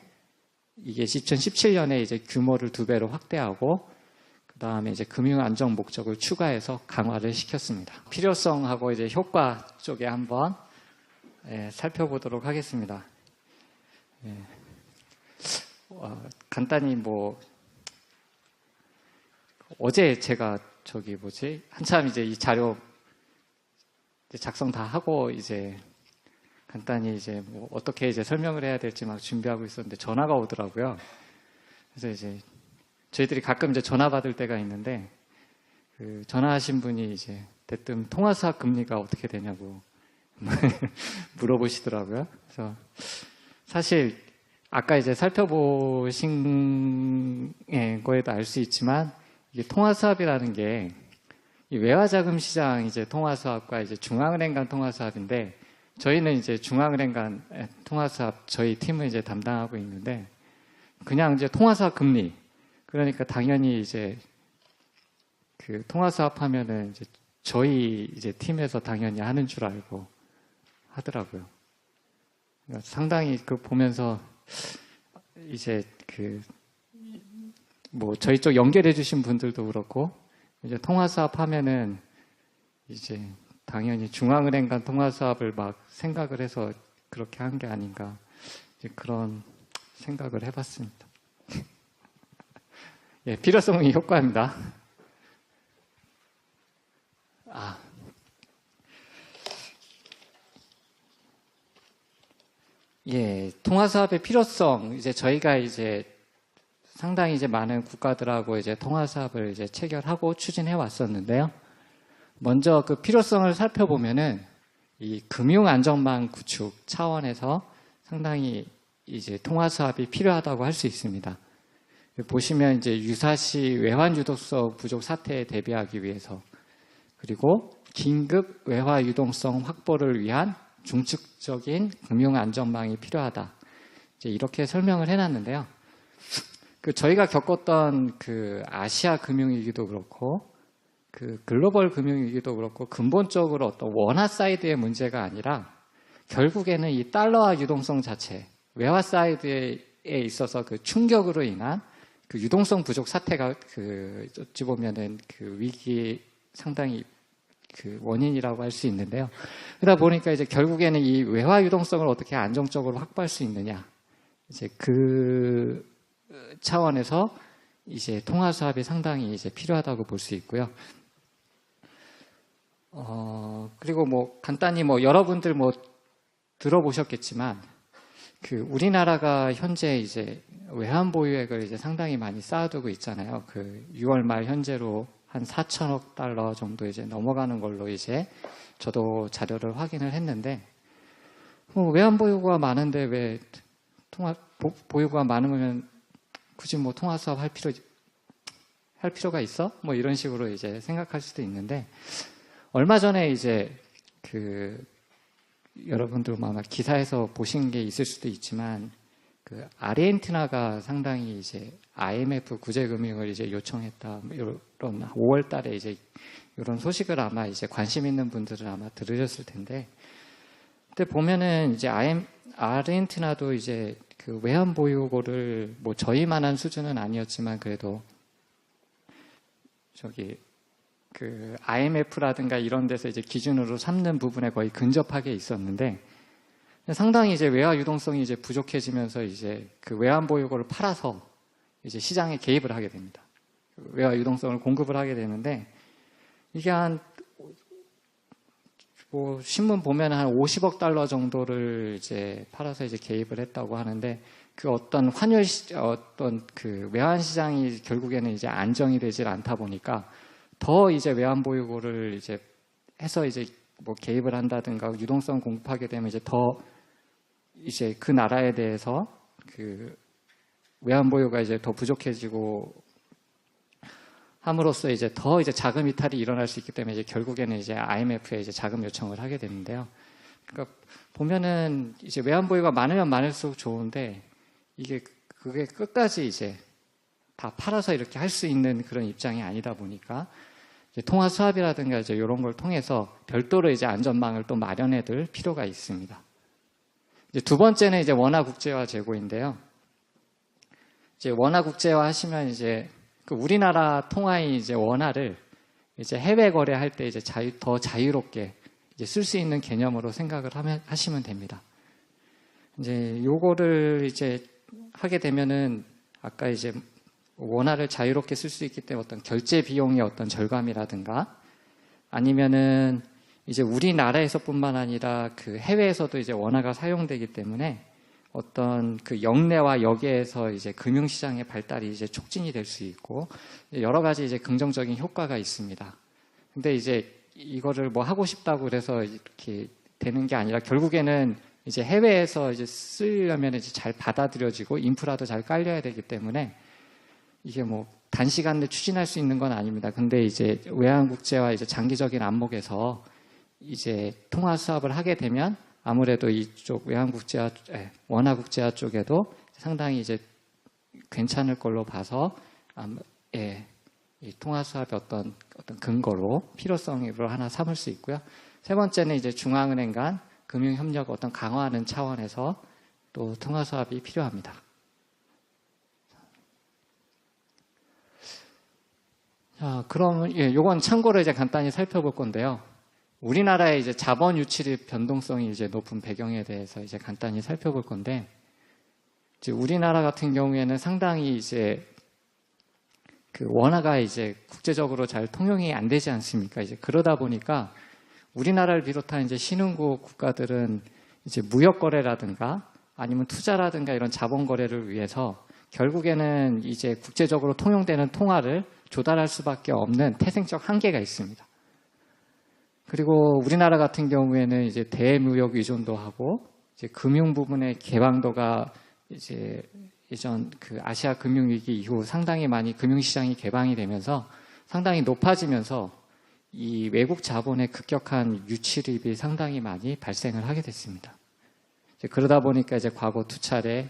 이게 2017년에 이제 규모를 2배로 확대하고 그 다음에 이제 금융 안정 목적을 추가해서 강화를 시켰습니다. 필요성하고 이제 효과 쪽에 한번 살펴보도록 하겠습니다. 간단히 뭐 어제 제가 한참 이제 이 자료 작성 다 하고 이제 간단히 이제 뭐 어떻게 이제 설명을 해야 될지 막 준비하고 있었는데 전화가 오더라고요. 그래서 이제 저희들이 가끔 이제 전화 받을 때가 있는데 그 전화하신 분이 이제 대뜸 통화수합 금리가 어떻게 되냐고 물어보시더라고요. 그래서 사실 아까 이제 살펴보신 거에도 알 수 있지만 이게 통화수합이라는 게 이 외화자금 시장 이제 통화수합과 이제 중앙은행 간 통화수합인데 저희는 이제 중앙은행 간 통화수합 저희 팀을 이제 담당하고 있는데 그냥 이제 통화수합 금리 그러니까 당연히 이제 그 통화수합 하면은 이제 저희 이제 팀에서 당연히 하는 줄 알고 하더라고요. 그러니까 상당히 그 보면서 이제 그 뭐 저희 쪽 연결해 주신 분들도 그렇고 이제 통화수합 하면은 이제 당연히 중앙은행 간 통화수합을 막 생각을 해서 그렇게 한 게 아닌가 이제 그런 생각을 해봤습니다. 예, 필요성이 효과입니다. 예, 통화사업의 필요성, 이제 저희가 이제 상당히 이제 많은 국가들하고 이제 통화사업을 이제 체결하고 추진해 왔었는데요. 먼저 그 필요성을 살펴보면은 이 금융 안전망 구축 차원에서 상당히 이제 통화 수합이 필요하다고 할 수 있습니다. 보시면 이제 유사시 외환 유동성 부족 사태에 대비하기 위해서, 그리고 긴급 외화 유동성 확보를 위한 중축적인 금융 안전망이 필요하다. 이제 이렇게 설명을 해놨는데요. 저희가 겪었던 아시아 금융위기도 그렇고, 글로벌 금융위기도 그렇고, 근본적으로 어떤 원화 사이드의 문제가 아니라 결국에는 이 달러화 유동성 자체, 외화 사이드에 있어서 충격으로 인한 유동성 부족 사태가 어찌 보면은 위기 상당히 원인이라고 할 수 있는데요. 그러다 보니까 이제 결국에는 이 외화 유동성을 어떻게 안정적으로 확보할 수 있느냐, 이제 차원에서 이제 통화 수합이 상당히 이제 필요하다고 볼 수 있고요. 그리고 간단히 여러분들 들어보셨겠지만, 우리나라가 현재 이제 외환 보유액을 이제 상당히 많이 쌓아두고 있잖아요. 6월 말 현재로 한 4천억 달러 정도 이제 넘어가는 걸로 이제 저도 자료를 확인을 했는데, 외환 보유가 많은데 왜 보유가 많으면 굳이 통화 수합 할 필요가 있어? 이런 식으로 이제 생각할 수도 있는데, 얼마 전에 이제 여러분들 아마 기사에서 보신 게 있을 수도 있지만, 아르헨티나가 상당히 이제 IMF 구제금융을 이제 요청했다, 이런 5월 달에 이제 이런 소식을 아마 이제 관심 있는 분들은 아마 들으셨을 텐데, 그때 보면은 이제 아르헨티나도 이제 외환 보유고를 저희만한 수준은 아니었지만 그래도 IMF라든가 이런 데서 이제 기준으로 삼는 부분에 거의 근접하게 있었는데, 상당히 이제 외화 유동성이 이제 부족해지면서 이제 외환 보유고를 팔아서 이제 시장에 개입을 하게 됩니다. 외화 유동성을 공급을 하게 되는데, 이게 신문 보면 한 50억 달러 정도를 이제 팔아서 이제 개입을 했다고 하는데, 어떤 외환 시장이 결국에는 이제 안정이 되질 않다 보니까 더 이제 외환 보유고를 이제 해서 이제 개입을 한다든가 유동성 공급하게 되면 이제 더 이제 그 나라에 대해서 외환 보유가 이제 더 부족해지고 함으로써 이제 더 이제 자금 이탈이 일어날 수 있기 때문에 이제 결국에는 이제 IMF에 이제 자금 요청을 하게 되는데요. 그러니까 보면은 이제 외환 보유가 많으면 많을수록 좋은데, 그게 끝까지 이제 다 팔아서 이렇게 할 수 있는 그런 입장이 아니다 보니까 이제 통화 수합이라든가 이제 이런 걸 통해서 별도로 이제 안전망을 또 마련해 둘 필요가 있습니다. 이제 두 번째는 이제 원화 국제화 제고인데요. 이제 원화 국제화 하시면 이제 우리나라 통화인 이제 원화를 이제 해외 거래할 때 이제 더 자유롭게 이제 쓸 수 있는 개념으로 생각을 하시면 됩니다. 이제 요거를 이제 하게 되면은 아까 이제 원화를 자유롭게 쓸 수 있기 때문에 어떤 결제 비용의 어떤 절감이라든가, 아니면은 이제 우리나라에서뿐만 아니라 해외에서도 이제 원화가 사용되기 때문에 어떤 역내와 역외에서 이제 금융시장의 발달이 이제 촉진이 될 수 있고, 여러 가지 이제 긍정적인 효과가 있습니다. 근데 이제 이거를 하고 싶다고 그래서 이렇게 되는 게 아니라 결국에는 이제 해외에서 이제 쓰려면 이제 잘 받아들여지고 인프라도 잘 깔려야 되기 때문에 이게 단시간 내에 추진할 수 있는 건 아닙니다. 근데 이제 외환 국제화 이제 장기적인 안목에서 이제 통화 수합을 하게 되면 아무래도 이쪽 원화 국제화 쪽에도 상당히 이제 괜찮을 걸로 봐서 이 통화 수합의 어떤 근거로 필요성으로 하나 삼을 수 있고요. 세 번째는 이제 중앙은행 간 금융 협력을 강화하는 차원에서 또 통화 수합이 필요합니다. 자, 그럼 요건 참고로 이제 간단히 살펴볼 건데요. 우리나라의 이제 자본 유출의 변동성이 이제 높은 배경에 대해서 이제 간단히 살펴볼 건데, 이제 우리나라 같은 경우에는 상당히 이제 원화가 이제 국제적으로 잘 통용이 안 되지 않습니까? 이제 그러다 보니까 우리나라를 비롯한 이제 신흥국 국가들은 이제 무역 거래라든가 아니면 투자라든가 이런 자본 거래를 위해서 결국에는 이제 국제적으로 통용되는 통화를 조달할 수밖에 없는 태생적 한계가 있습니다. 그리고 우리나라 같은 경우에는 이제 대무역 의존도 하고 이제 금융 부분의 개방도가 이제 예전 그 아시아 금융위기 이후 상당히 많이 금융시장이 개방이 되면서 상당히 높아지면서 이 외국 자본의 급격한 유출입이 상당히 많이 발생을 하게 됐습니다. 이제 그러다 보니까 이제 과거 2차례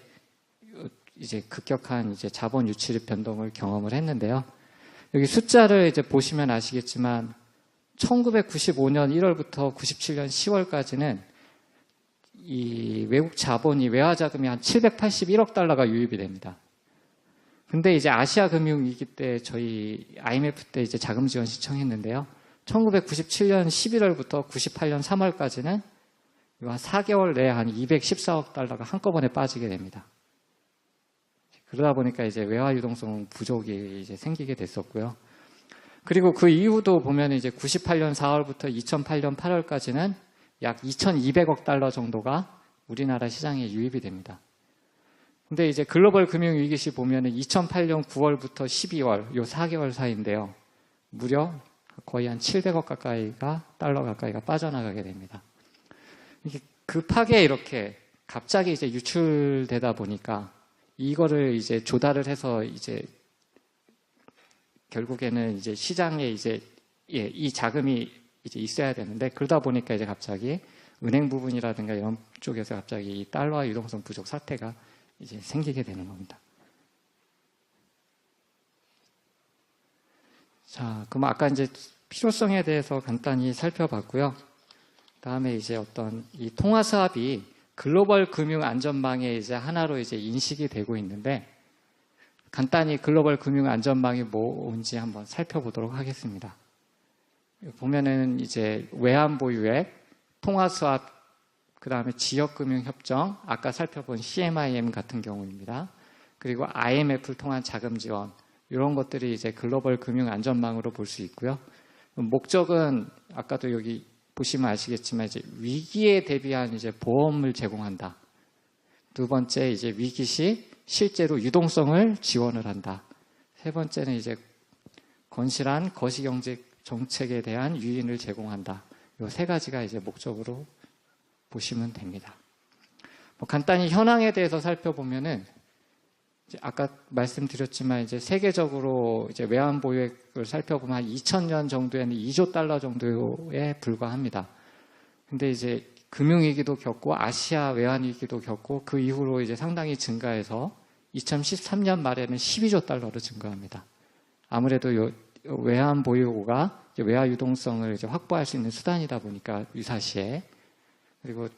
이제 급격한 이제 자본 유출입 변동을 경험을 했는데요. 여기 숫자를 이제 보시면 아시겠지만 1995년 1월부터 97년 10월까지는 이 외국 자본이 외화 자금이 한 781억 달러가 유입이 됩니다. 근데 이제 아시아 금융 위기 때 저희 IMF 때 이제 자금 지원 신청했는데요. 1997년 11월부터 98년 3월까지는 한 4개월 내에 한 214억 달러가 한꺼번에 빠지게 됩니다. 그러다 보니까 이제 외화 유동성 부족이 이제 생기게 됐었고요. 그리고 그 이후도 보면 이제 98년 4월부터 2008년 8월까지는 약 2,200억 달러 정도가 우리나라 시장에 유입이 됩니다. 근데 이제 글로벌 금융 위기 시 보면은 2008년 9월부터 12월 요 4개월 사이인데요. 무려 거의 한 700억 달러 가까이가 빠져나가게 됩니다. 이게 급하게 이렇게 갑자기 이제 유출되다 보니까 이거를 이제 조달을 해서 이제 결국에는 이제 시장에 이제 이 자금이 이제 있어야 되는데 그러다 보니까 이제 갑자기 은행 부분이라든가 이런 쪽에서 갑자기 이 달러화 유동성 부족 사태가 이제 생기게 되는 겁니다. 자, 그럼 아까 이제 필요성에 대해서 간단히 살펴봤고요. 다음에 이제 어떤 이 통화 사업이 글로벌 금융 안전망의 이제 하나로 이제 인식이 되고 있는데 간단히 글로벌 금융 안전망이 뭔지 한번 살펴보도록 하겠습니다. 보면은 이제 외환 보유액, 통화 수합, 그 다음에 지역 금융 협정, 아까 살펴본 CMIM 같은 경우입니다. 그리고 IMF를 통한 자금 지원 이런 것들이 이제 글로벌 금융 안전망으로 볼 수 있고요. 목적은 아까도 여기 보시면 아시겠지만 이제 위기에 대비한 이제 보험을 제공한다. 두 번째 이제 위기 시 실제로 유동성을 지원을 한다. 세 번째는 이제 건실한 거시경제 정책에 대한 유인을 제공한다. 이 세 가지가 이제 목적으로 보시면 됩니다. 간단히 현황에 대해서 살펴보면은 이제 아까 말씀드렸지만 이제 세계적으로 이제 외환 보유액을 살펴보면 한 2000년 정도에는 2조 달러 정도에 불과합니다. 근데 이제 금융위기도 겪고 아시아 외환위기도 겪고 그 이후로 이제 상당히 증가해서 2013년 말에는 12조 달러로 증가합니다. 아무래도 요 외환 보유고가 외화 유동성을 이제 확보할 수 있는 수단이다 보니까 유사시에 그리고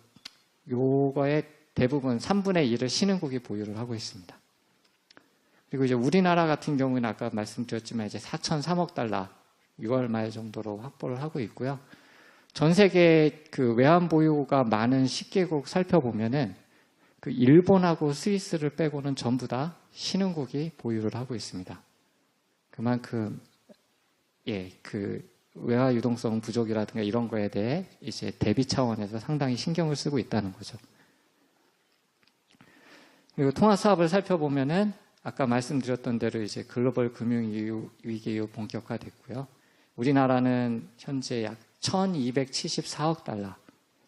요거의 대부분 3분의 1을 신흥국이 보유를 하고 있습니다. 그리고 이제 우리나라 같은 경우는 아까 말씀드렸지만 이제 4,003억 달러 6월 말 정도로 확보를 하고 있고요. 전 세계 그 외환 보유가 많은 10개국 살펴보면은 그 일본하고 스위스를 빼고는 전부 다 신흥국이 보유를 하고 있습니다. 그만큼 그 외화 유동성 부족이라든가 이런 거에 대해 이제 대비 차원에서 상당히 신경을 쓰고 있다는 거죠. 그리고 통화 사업을 살펴보면은 아까 말씀드렸던 대로 이제 글로벌 금융 위기 이후 본격화됐고요. 우리나라는 현재 약 1,274억 달러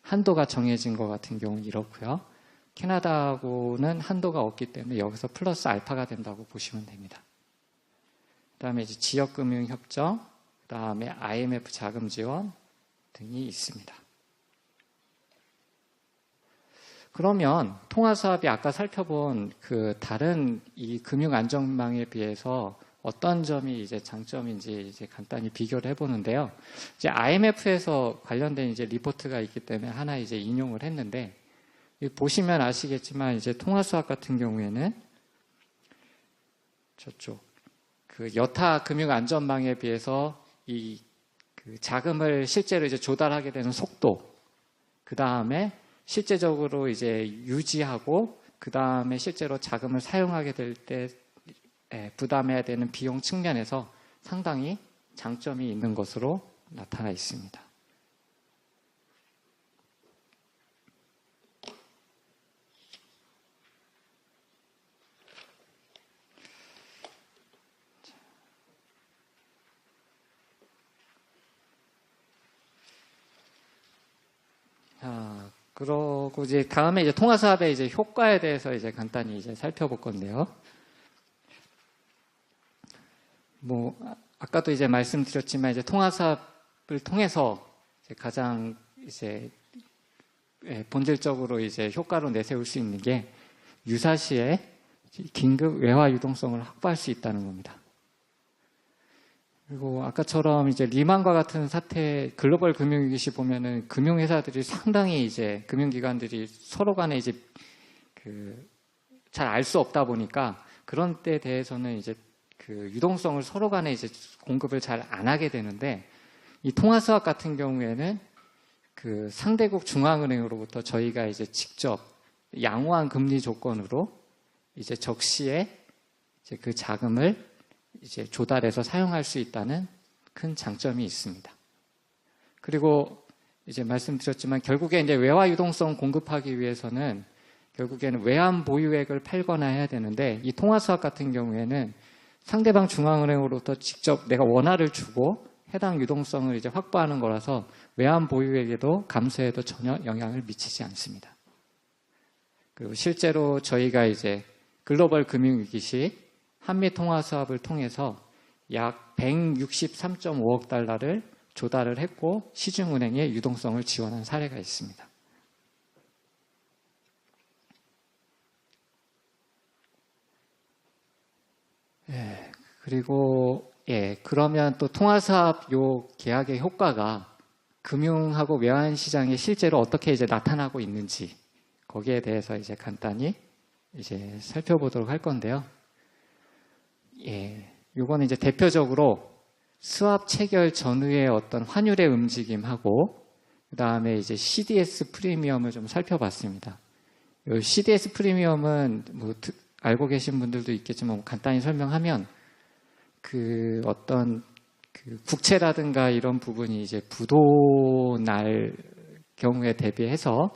한도가 정해진 것 같은 경우는 이렇고요. 캐나다하고는 한도가 없기 때문에 여기서 플러스 알파가 된다고 보시면 됩니다. 그다음에 이제 지역금융협정, 그다음에 IMF 자금 지원 등이 있습니다. 그러면 통화 사업이 아까 살펴본 그 다른 이 금융 안전망에 비해서 어떤 점이 이제 장점인지 이제 간단히 비교를 해보는데요. 이제 IMF에서 관련된 이제 리포트가 있기 때문에 하나 이제 인용을 했는데 보시면 아시겠지만 이제 통화 수합 같은 경우에는 저쪽 그 여타 금융 안전망에 비해서 이 그 자금을 실제로 이제 조달하게 되는 속도, 그 다음에 실제적으로 이제 유지하고 그 다음에 실제로 자금을 사용하게 될 때 부담해야 되는 비용 측면에서 상당히 장점이 있는 것으로 나타나 있습니다. 그러고 이제 다음에 이제 통화사업의 이제 효과에 대해서 이제 간단히 이제 살펴볼 건데요. 뭐 아까도 이제 말씀드렸지만 이제 통화사업을 통해서 이제 가장 이제 본질적으로 이제 효과로 내세울 수 있는 게 유사시에 긴급 외화 유동성을 확보할 수 있다는 겁니다. 그리고 아까처럼 이제 리만과 같은 사태, 글로벌 금융위기 시 보면은 금융회사들이 상당히 이제 금융기관들이 서로 간에 이제 잘 알 수 없다 보니까 그런 때에 대해서는 이제 유동성을 서로 간에 이제 공급을 잘 안 하게 되는데 이 통화수합 같은 경우에는 상대국 중앙은행으로부터 저희가 이제 직접 양호한 금리 조건으로 이제 적시에 이제 그 자금을 이제 조달해서 사용할 수 있다는 큰 장점이 있습니다. 그리고 이제 말씀드렸지만 결국에 이제 외화 유동성 공급하기 위해서는 결국에는 외환 보유액을 팔거나 해야 되는데 이 통화수합 같은 경우에는 상대방 중앙은행으로부터 직접 내가 원화를 주고 해당 유동성을 이제 확보하는 거라서 외환 보유액에도 감소에도 전혀 영향을 미치지 않습니다. 그리고 실제로 저희가 이제 글로벌 금융위기 시 한미 통화 수합을 통해서 약 163.5억 달러를 조달을 했고 시중은행의 유동성을 지원한 사례가 있습니다. 그리고 그러면 또 통화사업 요 계약의 효과가 금융하고 외환시장에 실제로 어떻게 이제 나타나고 있는지 거기에 대해서 이제 간단히 이제 살펴보도록 할 건데요. 요거는 이제 대표적으로 수합 체결 전후의 어떤 환율의 움직임하고 그 다음에 이제 CDS 프리미엄을 좀 살펴봤습니다. 요 CDS 프리미엄은 뭐 알고 계신 분들도 있겠지만 간단히 설명하면 어떤 국채라든가 이런 부분이 이제 부도 날 경우에 대비해서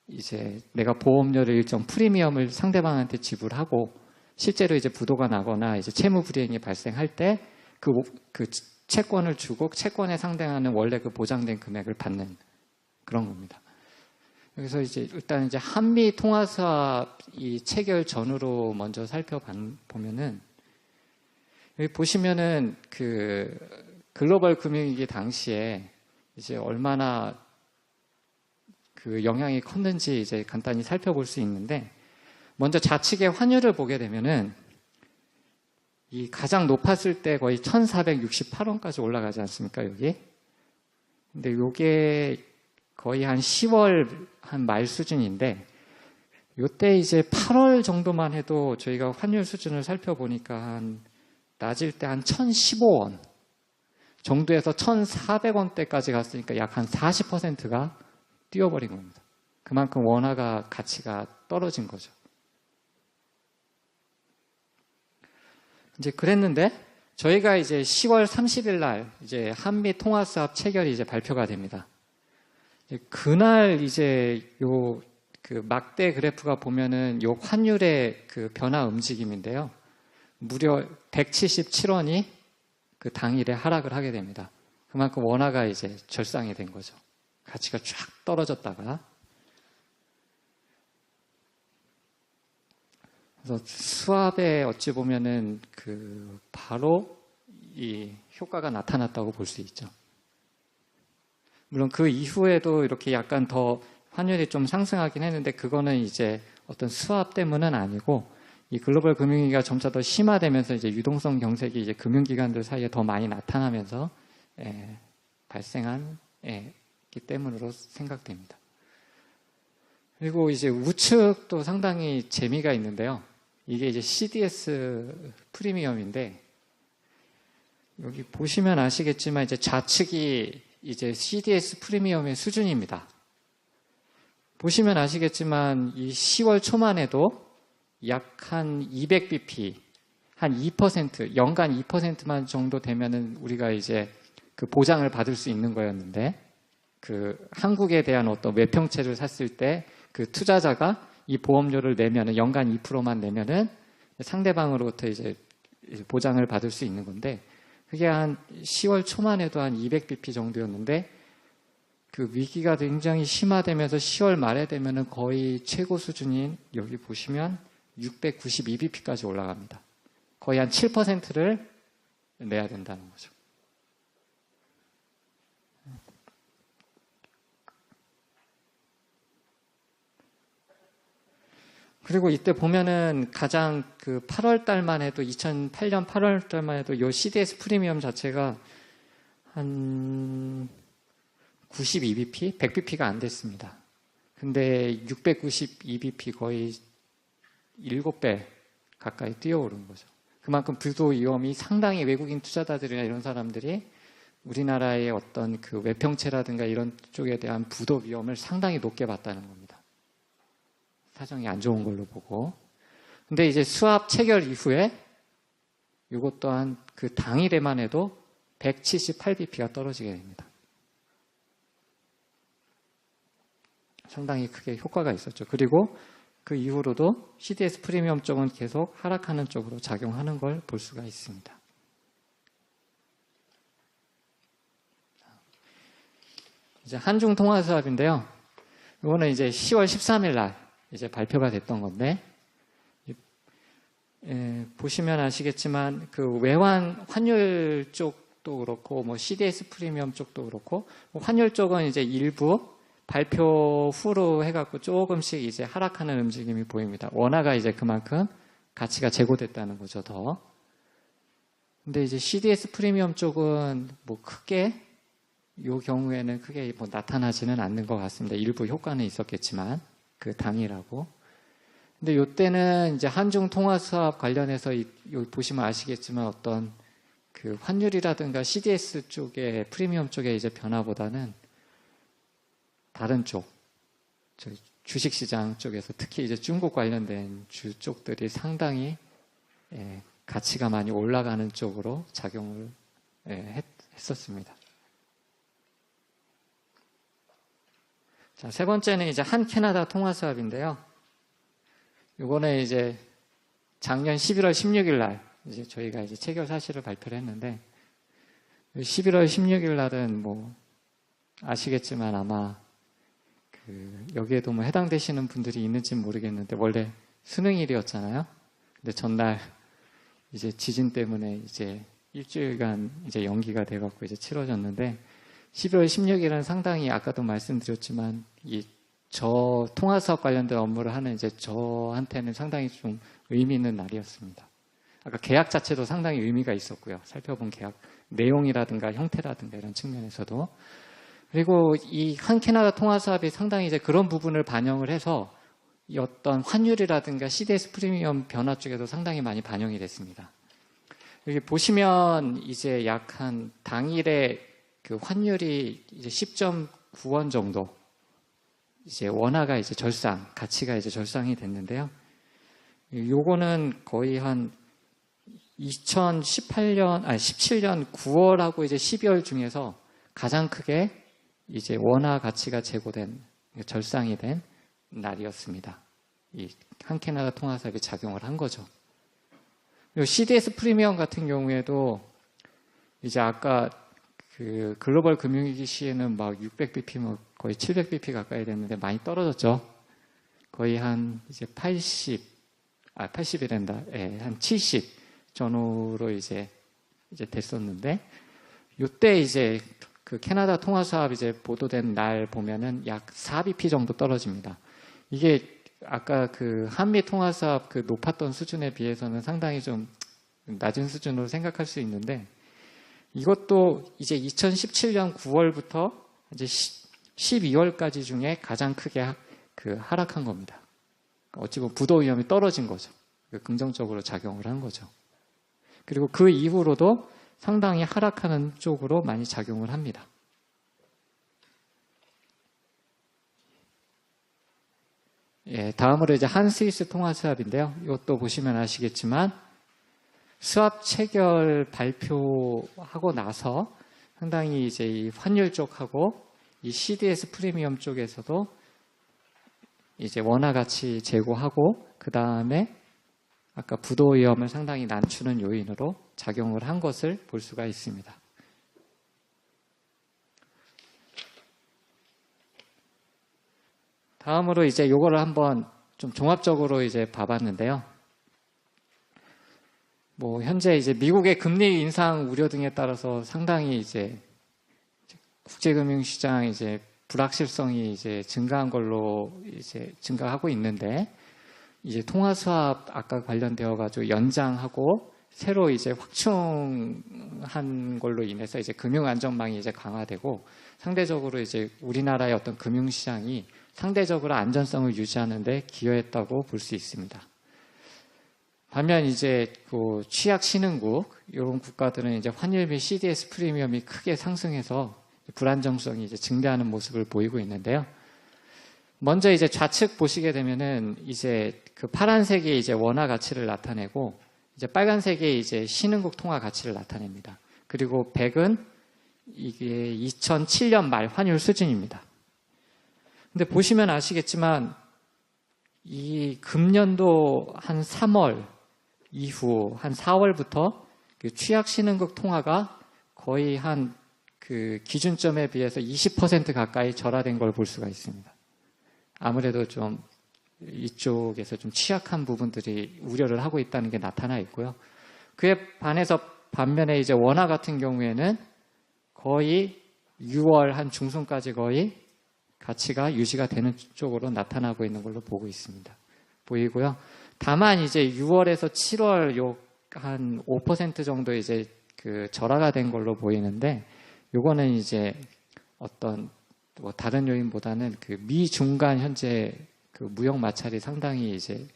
이제 내가 보험료를 일정 프리미엄을 상대방한테 지불하고 실제로 이제 부도가 나거나 이제 채무 불이행이 발생할 때 그 채권을 주고 채권에 상당하는 원래 그 보장된 금액을 받는 그런 겁니다. 여기서 이제 일단 이제 한미 통화수합 이 체결 전후로 먼저 살펴보면은 여기 보시면은 글로벌 금융위기 당시에 이제 얼마나 영향이 컸는지 이제 간단히 살펴볼 수 있는데 먼저 좌측의 환율을 보게 되면은 이 가장 높았을 때 거의 1,468원까지 올라가지 않습니까, 여기? 근데 요게 거의 한 10월 한 말 수준인데 요때 이제 8월 정도만 해도 저희가 환율 수준을 살펴보니까 낮을 때 한 1,015원 정도에서 1,400원대까지 갔으니까 약 한 40%가 뛰어버린 겁니다. 그만큼 원화가 가치가 떨어진 거죠. 이제 그랬는데 저희가 이제 10월 30일 날 이제 한미 통화수합 체결이 이제 발표가 됩니다. 그날 이제 막대 그래프가 보면은 요 환율의 변화 움직임인데요. 무려 177원이 그 당일에 하락을 하게 됩니다. 그만큼 원화가 이제 절상이 된 거죠. 가치가 쫙 떨어졌다가. 그래서 수합에 어찌 보면은 바로 이 효과가 나타났다고 볼 수 있죠. 물론 그 이후에도 이렇게 약간 더 환율이 좀 상승하긴 했는데 그거는 이제 어떤 수합 때문은 아니고 이 글로벌 금융위기가 점차 더 심화되면서 이제 유동성 경색이 이제 금융기관들 사이에 더 많이 나타나면서 발생한기 때문으로 생각됩니다. 그리고 이제 우측도 상당히 재미가 있는데요. 이게 이제 CDS 프리미엄인데 여기 보시면 아시겠지만 이제 좌측이 이제 CDS 프리미엄의 수준입니다. 보시면 아시겠지만 이 10월 초만 해도 약 한 200bp, 한 2%, 연간 2%만 정도 되면은 우리가 이제 보장을 받을 수 있는 거였는데 한국에 대한 어떤 외평채를 샀을 때 투자자가 이 보험료를 내면은 연간 2%만 내면은 상대방으로부터 이제 보장을 받을 수 있는 건데 그게 한 10월 초만 해도 한 200bp 정도였는데 그 위기가 굉장히 심화되면서 10월 말에 되면은 거의 최고 수준인 여기 보시면 692bp까지 올라갑니다. 거의 한 7%를 내야 된다는 거죠. 그리고 이때 보면은 가장 그 8월 달만 해도 2008년 8월 달만 해도 요 CDS 프리미엄 자체가 한 92bp, 100bp가 안 됐습니다. 근데 692bp 거의 7배 가까이 뛰어오른 거죠. 그만큼 부도 위험이 상당히 외국인 투자자들이나 이런 사람들이 우리나라의 어떤 그 외평채라든가 이런 쪽에 대한 부도 위험을 상당히 높게 봤다는 겁니다. 사정이 안 좋은 걸로 보고. 근데 이제 수합 체결 이후에 이것 또한 그 당일에만 해도 178bp가 떨어지게 됩니다. 상당히 크게 효과가 있었죠. 그리고 그 이후로도 CDS 프리미엄 쪽은 계속 하락하는 쪽으로 작용하는 걸 볼 수가 있습니다. 이제 한중 통화 수합인데요. 이거는 이제 10월 13일 날 이제 발표가 됐던 건데, 보시면 아시겠지만 그 외환 환율 쪽도 그렇고 뭐 CDS 프리미엄 쪽도 그렇고 환율 쪽은 이제 일부 발표 후로 해갖고 조금씩 이제 하락하는 움직임이 보입니다. 원화가 이제 그만큼 가치가 제고됐다는 거죠, 더. 근데 이제 CDS 프리미엄 쪽은 뭐 크게 이 경우에는 크게 뭐 나타나지는 않는 것 같습니다. 일부 효과는 있었겠지만 그 당이라고. 근데 이때는 이제 한중 통화 수합 관련해서 여기 보시면 아시겠지만 어떤 그 환율이라든가 CDS 쪽의 프리미엄 쪽의 이제 변화보다는 다른 쪽, 주식시장 쪽에서 특히 이제 중국 관련된 주 쪽들이 상당히 가치가 많이 올라가는 쪽으로 작용을 했었습니다. 자, 세 번째는 이제 한 캐나다 통화 수합인데요. 요거는 이제 작년 11월 16일 날 이제 저희가 이제 체결 사실을 발표를 했는데 11월 16일 날은 뭐 아시겠지만 아마 그 여기에도 뭐 해당되시는 분들이 있는지는 모르겠는데 원래 수능일이었잖아요. 근데 전날 이제 지진 때문에 이제 일주일간 이제 연기가 돼갖고 이제 치러졌는데 11월 16일은 상당히 아까도 말씀드렸지만 저 통화 사업 관련된 업무를 하는 이제 저한테는 상당히 좀 의미 있는 날이었습니다. 아까 계약 자체도 상당히 의미가 있었고요. 살펴본 계약 내용이라든가 형태라든가 이런 측면에서도. 그리고 이 한 캐나다 통화 사업이 상당히 이제 그런 부분을 반영을 해서 이 어떤 환율이라든가 CDS 프리미엄 변화 쪽에도 상당히 많이 반영이 됐습니다. 여기 보시면 이제 약 한 당일에 그 환율이 이제 10.9원 정도 이제 원화가 이제 가치가 이제 절상이 됐는데요. 요거는 거의 한 17년 9월하고 이제 12월 중에서 가장 크게 이제 원화 가치가 제고된, 절상이 된 날이었습니다. 이 한 캐나다 통화 사업이 작용을 한 거죠. 그리고 CDS 프리미엄 같은 경우에도 이제 아까 그 글로벌 금융위기 시에는 막 600bp, 뭐 거의 700bp 가까이 됐는데 많이 떨어졌죠. 거의 한 이제 80이란다. 예, 한 70 전후로 이제 됐었는데, 요때 이제 그 캐나다 통화 수합 이제 보도된 날 보면은 약 4bp 정도 떨어집니다. 이게 아까 그 한미 통화 수합 그 높았던 수준에 비해서는 상당히 좀 낮은 수준으로 생각할 수 있는데, 이것도 이제 2017년 9월부터 이제 12월까지 중에 가장 크게 그 하락한 겁니다. 어찌 보면 부도 위험이 떨어진 거죠. 긍정적으로 작용을 한 거죠. 그리고 그 이후로도 상당히 하락하는 쪽으로 많이 작용을 합니다. 예, 다음으로 이제 한 스위스 통화 수합인데요. 이것도 보시면 아시겠지만 수합 체결 발표하고 나서 상당히 이제 이 환율 쪽하고 이 CDS 프리미엄 쪽에서도 이제 원화 가치 제고하고 그 다음에 아까 부도 위험을 상당히 낮추는 요인으로 작용을 한 것을 볼 수가 있습니다. 다음으로 이제 요거를 한번 좀 종합적으로 이제 봐봤는데요. 뭐 현재 이제 미국의 금리 인상 우려 등에 따라서 상당히 이제 국제금융시장 이제 불확실성이 이제 증가한 걸로 이제 증가하고 있는데, 이제 통화수합 아까 관련되어 가지고 연장하고 새로 이제 확충한 걸로 인해서 이제 금융 안전망이 이제 강화되고, 상대적으로 이제 우리나라의 어떤 금융시장이 상대적으로 안전성을 유지하는데 기여했다고 볼 수 있습니다. 반면 이제 그 취약 신흥국 이런 국가들은 이제 환율 및 CDS 프리미엄이 크게 상승해서 불안정성이 이제 증대하는 모습을 보이고 있는데요. 먼저 이제 좌측 보시게 되면은 이제 그 파란색이 이제 원화 가치를 나타내고, 이제 빨간색이 이제 신흥국 통화 가치를 나타냅니다. 그리고 100은 이게 2007년 말 환율 수준입니다. 근데 보시면 아시겠지만 이 금년도 한 3월 이후 한 4월부터 그 취약 신흥국 통화가 거의 한 그 기준점에 비해서 20% 가까이 절하된 걸 볼 수가 있습니다. 아무래도 좀 이쪽에서 좀 취약한 부분들이 우려를 하고 있다는 게 나타나 있고요. 그에 반해서 반면에 이제 원화 같은 경우에는 거의 6월 한 중순까지 거의 가치가 유지가 되는 쪽으로 나타나고 있는 걸로 보고 있습니다. 보이고요. 다만 이제 6월에서 7월 요 한 5% 정도 이제 그 절하가 된 걸로 보이는데, 요거는 이제 어떤 뭐 다른 요인보다는 그 미중간 현재 그 무역 마찰이 상당히 이제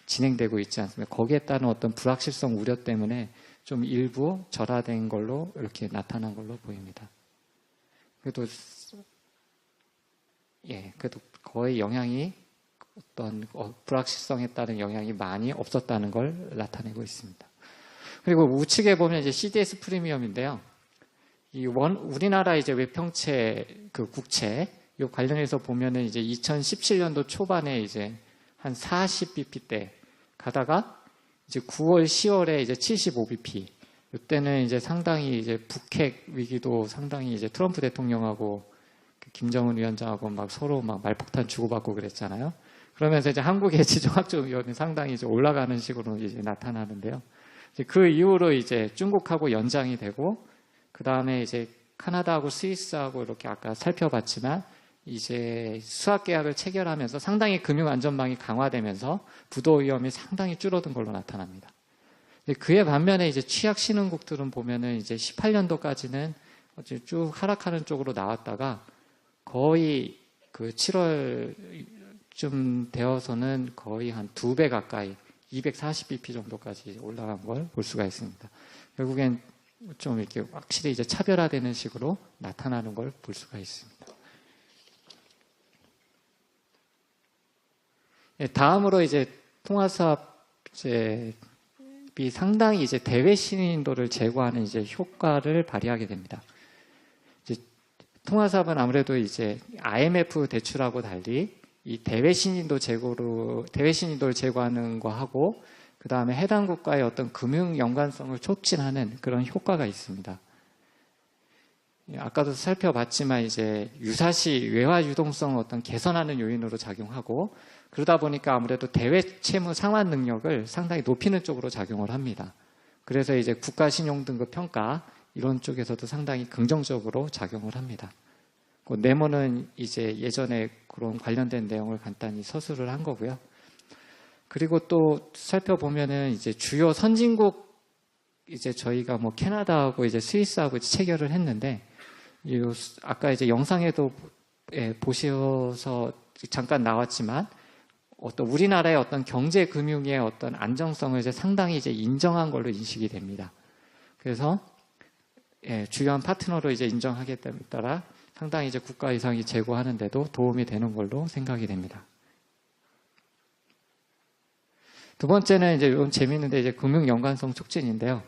진행되고 있지 않습니까? 거기에 따른 어떤 불확실성 우려 때문에 좀 일부 절하된 걸로 이렇게 나타난 걸로 보입니다. 그래도 거의 영향이 어떤 불확실성에 따른 영향이 많이 없었다는 걸 나타내고 있습니다. 그리고 우측에 보면 이제 CDS 프리미엄인데요. 우리나라 이제 외평채 그 국채 이 관련해서 보면은 이제 2017년도 초반에 이제 한 40bp대 가다가 이제 9월, 10월에 이제 75bp. 이때는 이제 상당히 이제 북핵 위기도 상당히 이제 트럼프 대통령하고 김정은 위원장하고 막 서로 막 말폭탄 주고받고 그랬잖아요. 그러면서 이제 한국의 지정학적 위험이 상당히 이제 올라가는 식으로 이제 나타나는데요. 이제 그 이후로 이제 중국하고 연장이 되고, 그 다음에 이제 카나다하고 스위스하고 이렇게 아까 살펴봤지만 이제 수학 계약을 체결하면서 상당히 금융 안전망이 강화되면서 부도 위험이 상당히 줄어든 걸로 나타납니다. 그에 반면에 이제 취약 신흥국들은 보면은 이제 18년도까지는 쭉 하락하는 쪽으로 나왔다가 거의 그 7월쯤 되어서는 거의 한 2배 가까이 240bp 정도까지 올라간 걸 볼 수가 있습니다. 결국엔 좀 이렇게 확실히 이제 차별화되는 식으로 나타나는 걸 볼 수가 있습니다. 다음으로 이제 통화수합 이 상당히 이제 대외 신인도를 제고하는 이제 효과를 발휘하게 됩니다. 이제 통화수합은 아무래도 이제 IMF 대출하고 달리 이 대외 신인도를 제고하는 거하고, 그 다음에 해당 국가의 어떤 금융 연관성을 촉진하는 그런 효과가 있습니다. 아까도 살펴봤지만 이제 유사시 외화 유동성 어떤 개선하는 요인으로 작용하고, 그러다 보니까 아무래도 대외 채무 상환 능력을 상당히 높이는 쪽으로 작용을 합니다. 그래서 이제 국가 신용 등급 평가 이런 쪽에서도 상당히 긍정적으로 작용을 합니다. 그 네모는 이제 예전에 그런 관련된 내용을 간단히 서술을 한 거고요. 그리고 또 살펴보면은 이제 주요 선진국 이제 저희가 뭐 캐나다하고 이제 스위스하고 이제 체결을 했는데, 아까 이제 영상에도 보셔서 잠깐 나왔지만 어떤 우리나라의 어떤 경제 금융의 어떤 안정성을 이제 상당히 이제 인정한 걸로 인식이 됩니다. 그래서 주요한 파트너로 이제 인정하게 따라 상당히 이제 국가 이상이 제고하는데도 도움이 되는 걸로 생각이 됩니다. 두 번째는 이제 좀 재미있는데 이제 금융 연관성 촉진인데요.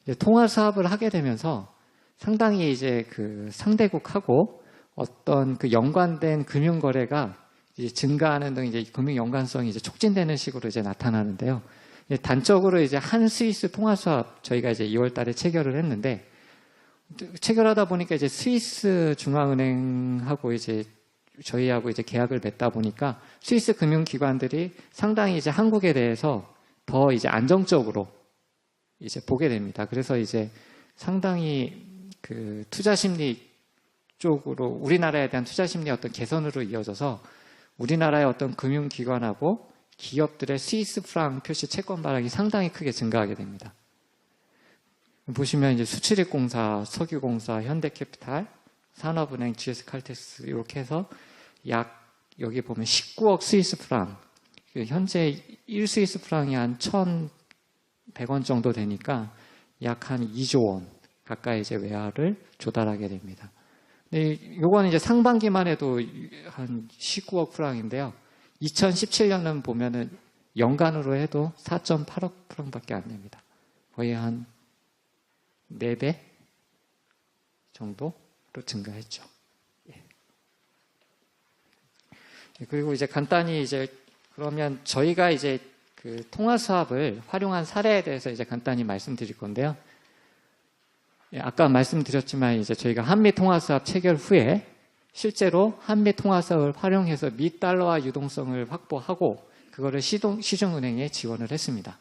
이제 통화 사업을 하게 되면서 상당히 이제 그 상대국하고 어떤 그 연관된 금융 거래가 이제 증가하는 등 이제 금융 연관성이 이제 촉진되는 식으로 이제 나타나는데요. 단적으로 이제 한 스위스 통화 수합 저희가 이제 2월 달에 체결을 했는데, 체결하다 보니까 이제 스위스 중앙은행하고 이제 저희하고 이제 계약을 맺다 보니까 스위스 금융기관들이 상당히 이제 한국에 대해서 더 이제 안정적으로 이제 보게 됩니다. 그래서 이제 상당히 그 투자 심리 쪽으로 우리나라에 대한 투자 심리 어떤 개선으로 이어져서 우리나라의 어떤 금융기관하고 기업들의 스위스 프랑 표시 채권 발행이 상당히 크게 증가하게 됩니다. 보시면 이제 수출입공사, 석유공사, 현대캐피탈, 산업은행, GS칼텍스 이렇게 해서 약 여기 보면 19억 스위스 프랑, 현재 1스위스 프랑이 한 1,100원 정도 되니까 약 한 2조 원 가까이 이제 외화를 조달하게 됩니다. 근데 요거는 이제 상반기만 해도 한 19억 프랑인데요. 2017년은 보면은 연간으로 해도 4.8억 프랑밖에 안 됩니다. 거의 한 4배 정도로 증가했죠. 예. 그리고 이제 간단히 이제 그러면 저희가 이제 그 통화 수합을 활용한 사례에 대해서 이제 간단히 말씀드릴 건데요. 예, 아까 말씀드렸지만 이제 저희가 한미 통화 수합 체결 후에 실제로 한미 통화 수합을 활용해서 미 달러화 유동성을 확보하고 그거를 시중은행에 지원을 했습니다.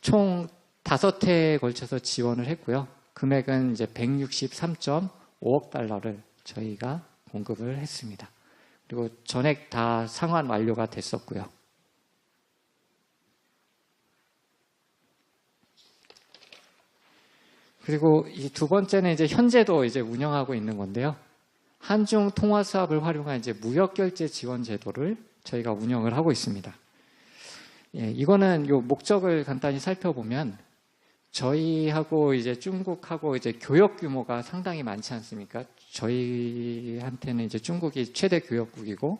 총 5회에 걸쳐서 지원을 했고요. 금액은 이제 163.5억 달러를 저희가 공급을 했습니다. 그리고 전액 다 상환 완료가 됐었고요. 그리고 이 두 번째는 이제 현재도 이제 운영하고 있는 건데요. 한중 통화 수합을 활용한 이제 무역 결제 지원 제도를 저희가 운영을 하고 있습니다. 예, 이거는 요 목적을 간단히 살펴보면 저희하고 이제 중국하고 이제 교역 규모가 상당히 많지 않습니까? 저희한테는 이제 중국이 최대 교역국이고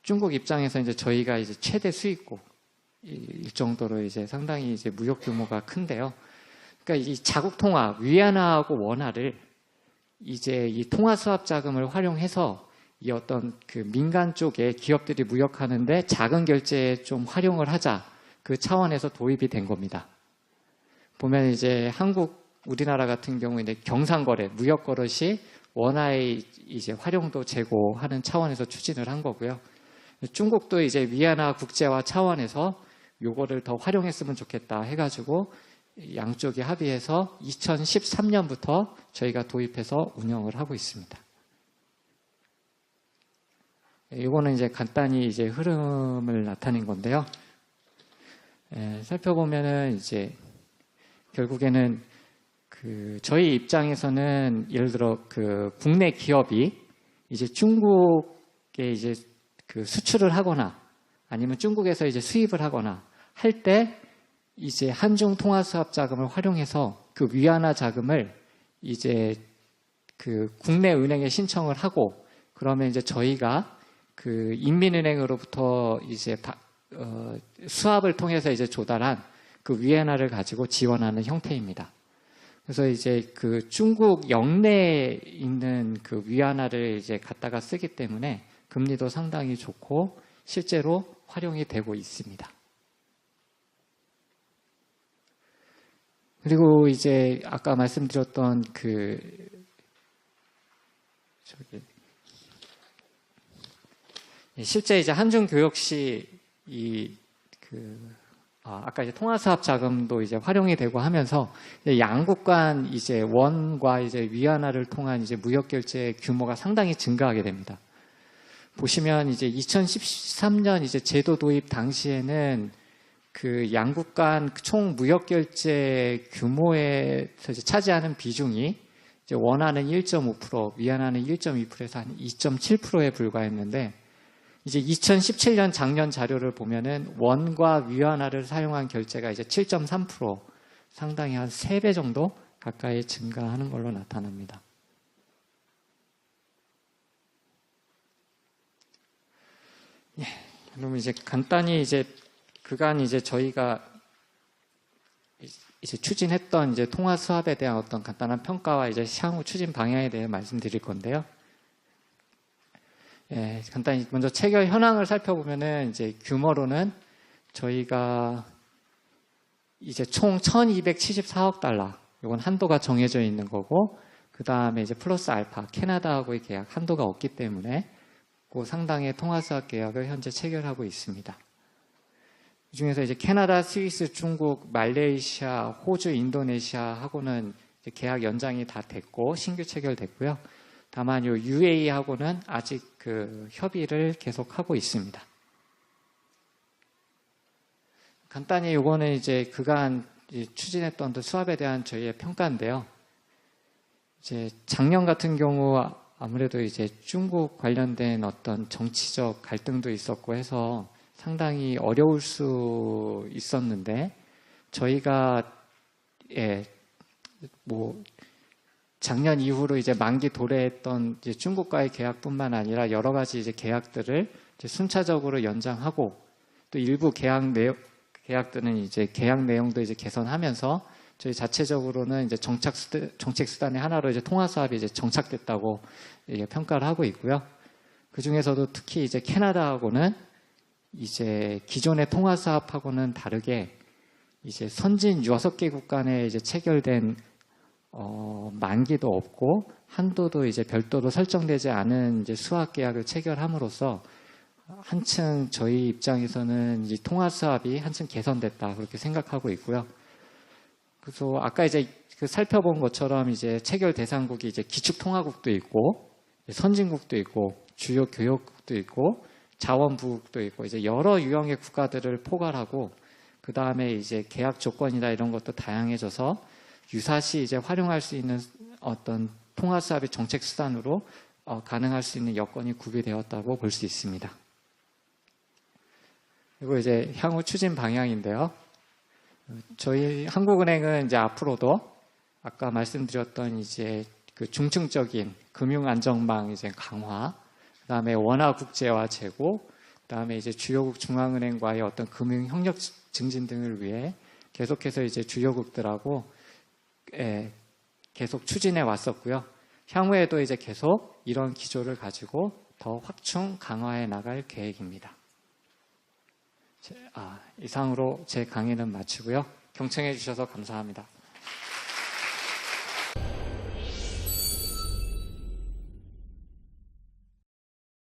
중국 입장에서 이제 저희가 이제 최대 수입국일 정도로 이제 상당히 이제 무역 규모가 큰데요. 그러니까 이 자국 통화 위안화하고 원화를 이제 이 통화 수합 자금을 활용해서 이 어떤 그 민간 쪽에 기업들이 무역하는데 작은 결제에 좀 활용을 하자 그 차원에서 도입이 된 겁니다. 보면 이제 우리나라 같은 경우에 경상거래, 무역거래시 원화의 이제 활용도 제고하는 차원에서 추진을 한 거고요. 중국도 이제 위안화 국제화 차원에서 요거를 더 활용했으면 좋겠다 해가지고 양쪽이 합의해서 2013년부터 저희가 도입해서 운영을 하고 있습니다. 이거는 이제 간단히 이제 흐름을 나타낸 건데요. 살펴보면은 이제 결국에는 그 저희 입장에서는 예를 들어 그 국내 기업이 이제 중국에 이제 그 수출을 하거나 아니면 중국에서 이제 수입을 하거나 할 때 이제 한중 통화 수합 자금을 활용해서 그 위안화 자금을 이제 그 국내 은행에 신청을 하고 그러면 이제 저희가 그 인민은행으로부터 이제 수합을 통해서 이제 조달한 그 위안화를 가지고 지원하는 형태입니다. 그래서 이제 그 중국 영내에 있는 그 위안화를 이제 갖다가 쓰기 때문에 금리도 상당히 좋고 실제로 활용이 되고 있습니다. 그리고 이제 아까 말씀드렸던 실제 이제 한중 교역 시 아까 이제 통화 수합 자금도 이제 활용이 되고 하면서 양국 간 이제 원과 이제 위안화를 통한 이제 무역 결제 규모가 상당히 증가하게 됩니다. 보시면 이제 2013년 이제 제도 도입 당시에는 그 양국 간 총 무역 결제 규모에서 이제 차지하는 비중이 이제 원화는 1.5%, 위안화는 1.2%에서 한 2.7%에 불과했는데 이제 2017년 작년 자료를 보면은 원과 위안화를 사용한 결제가 이제 7.3% 상당히 한 3배 정도 가까이 증가하는 걸로 나타납니다. 예, 그럼 이제 간단히 이제 그간 이제 저희가 이제 추진했던 이제 통화 수합에 대한 어떤 간단한 평가와 이제 향후 추진 방향에 대해 말씀드릴 건데요. 예, 간단히 먼저 체결 현황을 살펴보면은 이제 규모로는 저희가 이제 총 1,274억 달러, 이건 한도가 정해져 있는 거고, 그 그 다음에 이제 플러스 알파, 캐나다하고의 계약 한도가 없기 때문에 그 상당의 통화수합 계약을 현재 체결하고 있습니다. 이 중에서 이제 캐나다, 스위스, 중국, 말레이시아, 호주, 인도네시아하고는 계약 연장이 다 됐고 신규 체결됐고요. 다만 요 UAE하고는 아직 그 협의를 계속하고 있습니다. 간단히 요거는 이제 그간 추진했던 수합에 대한 저희의 평가인데요. 이제 작년 같은 경우 아무래도 이제 중국 관련된 어떤 정치적 갈등도 있었고 해서 상당히 어려울 수 있었는데 저희가 작년 이후로 이제 만기 도래했던 이제 중국과의 계약뿐만 아니라 여러 가지 이제 계약들을 이제 순차적으로 연장하고 또 일부 계약들은 이제 계약 내용도 이제 개선하면서 저희 자체적으로는 이제 정책 수단의 하나로 이제 통화 수합이 이제 정착됐다고 평가를 하고 있고요. 그 중에서도 특히 이제 캐나다하고는 이제 기존의 통화 수합하고는 다르게 이제 선진 6개국 간에 이제 체결된 만기도 없고 한도도 이제 별도로 설정되지 않은 이제 수합 계약을 체결함으로써 한층 저희 입장에서는 이제 통화 수합이 한층 개선됐다 그렇게 생각하고 있고요. 그래서 아까 이제 살펴본 것처럼 이제 체결 대상국이 이제 기축통화국도 있고 선진국도 있고 주요 교역국도 있고 자원부국도 있고 이제 여러 유형의 국가들을 포괄하고 그 다음에 이제 계약 조건이나 이런 것도 다양해져서 유사시 이제 활용할 수 있는 어떤 통화 수합의 정책 수단으로 가능할 수 있는 여건이 구비되었다고 볼 수 있습니다. 그리고 이제 향후 추진 방향인데요. 저희 한국은행은 이제 앞으로도 아까 말씀드렸던 이제 그 중층적인 금융 안정망 이제 강화, 그다음에 원화 국제화 제고, 그다음에 이제 주요국 중앙은행과의 어떤 금융 협력 증진 등을 위해 계속해서 이제 주요국들하고 계속 추진해 왔었고요. 향후에도 이제 계속 이런 기조를 가지고 더 확충 강화해 나갈 계획입니다. 이상으로 제 강의는 마치고요. 경청해 주셔서 감사합니다.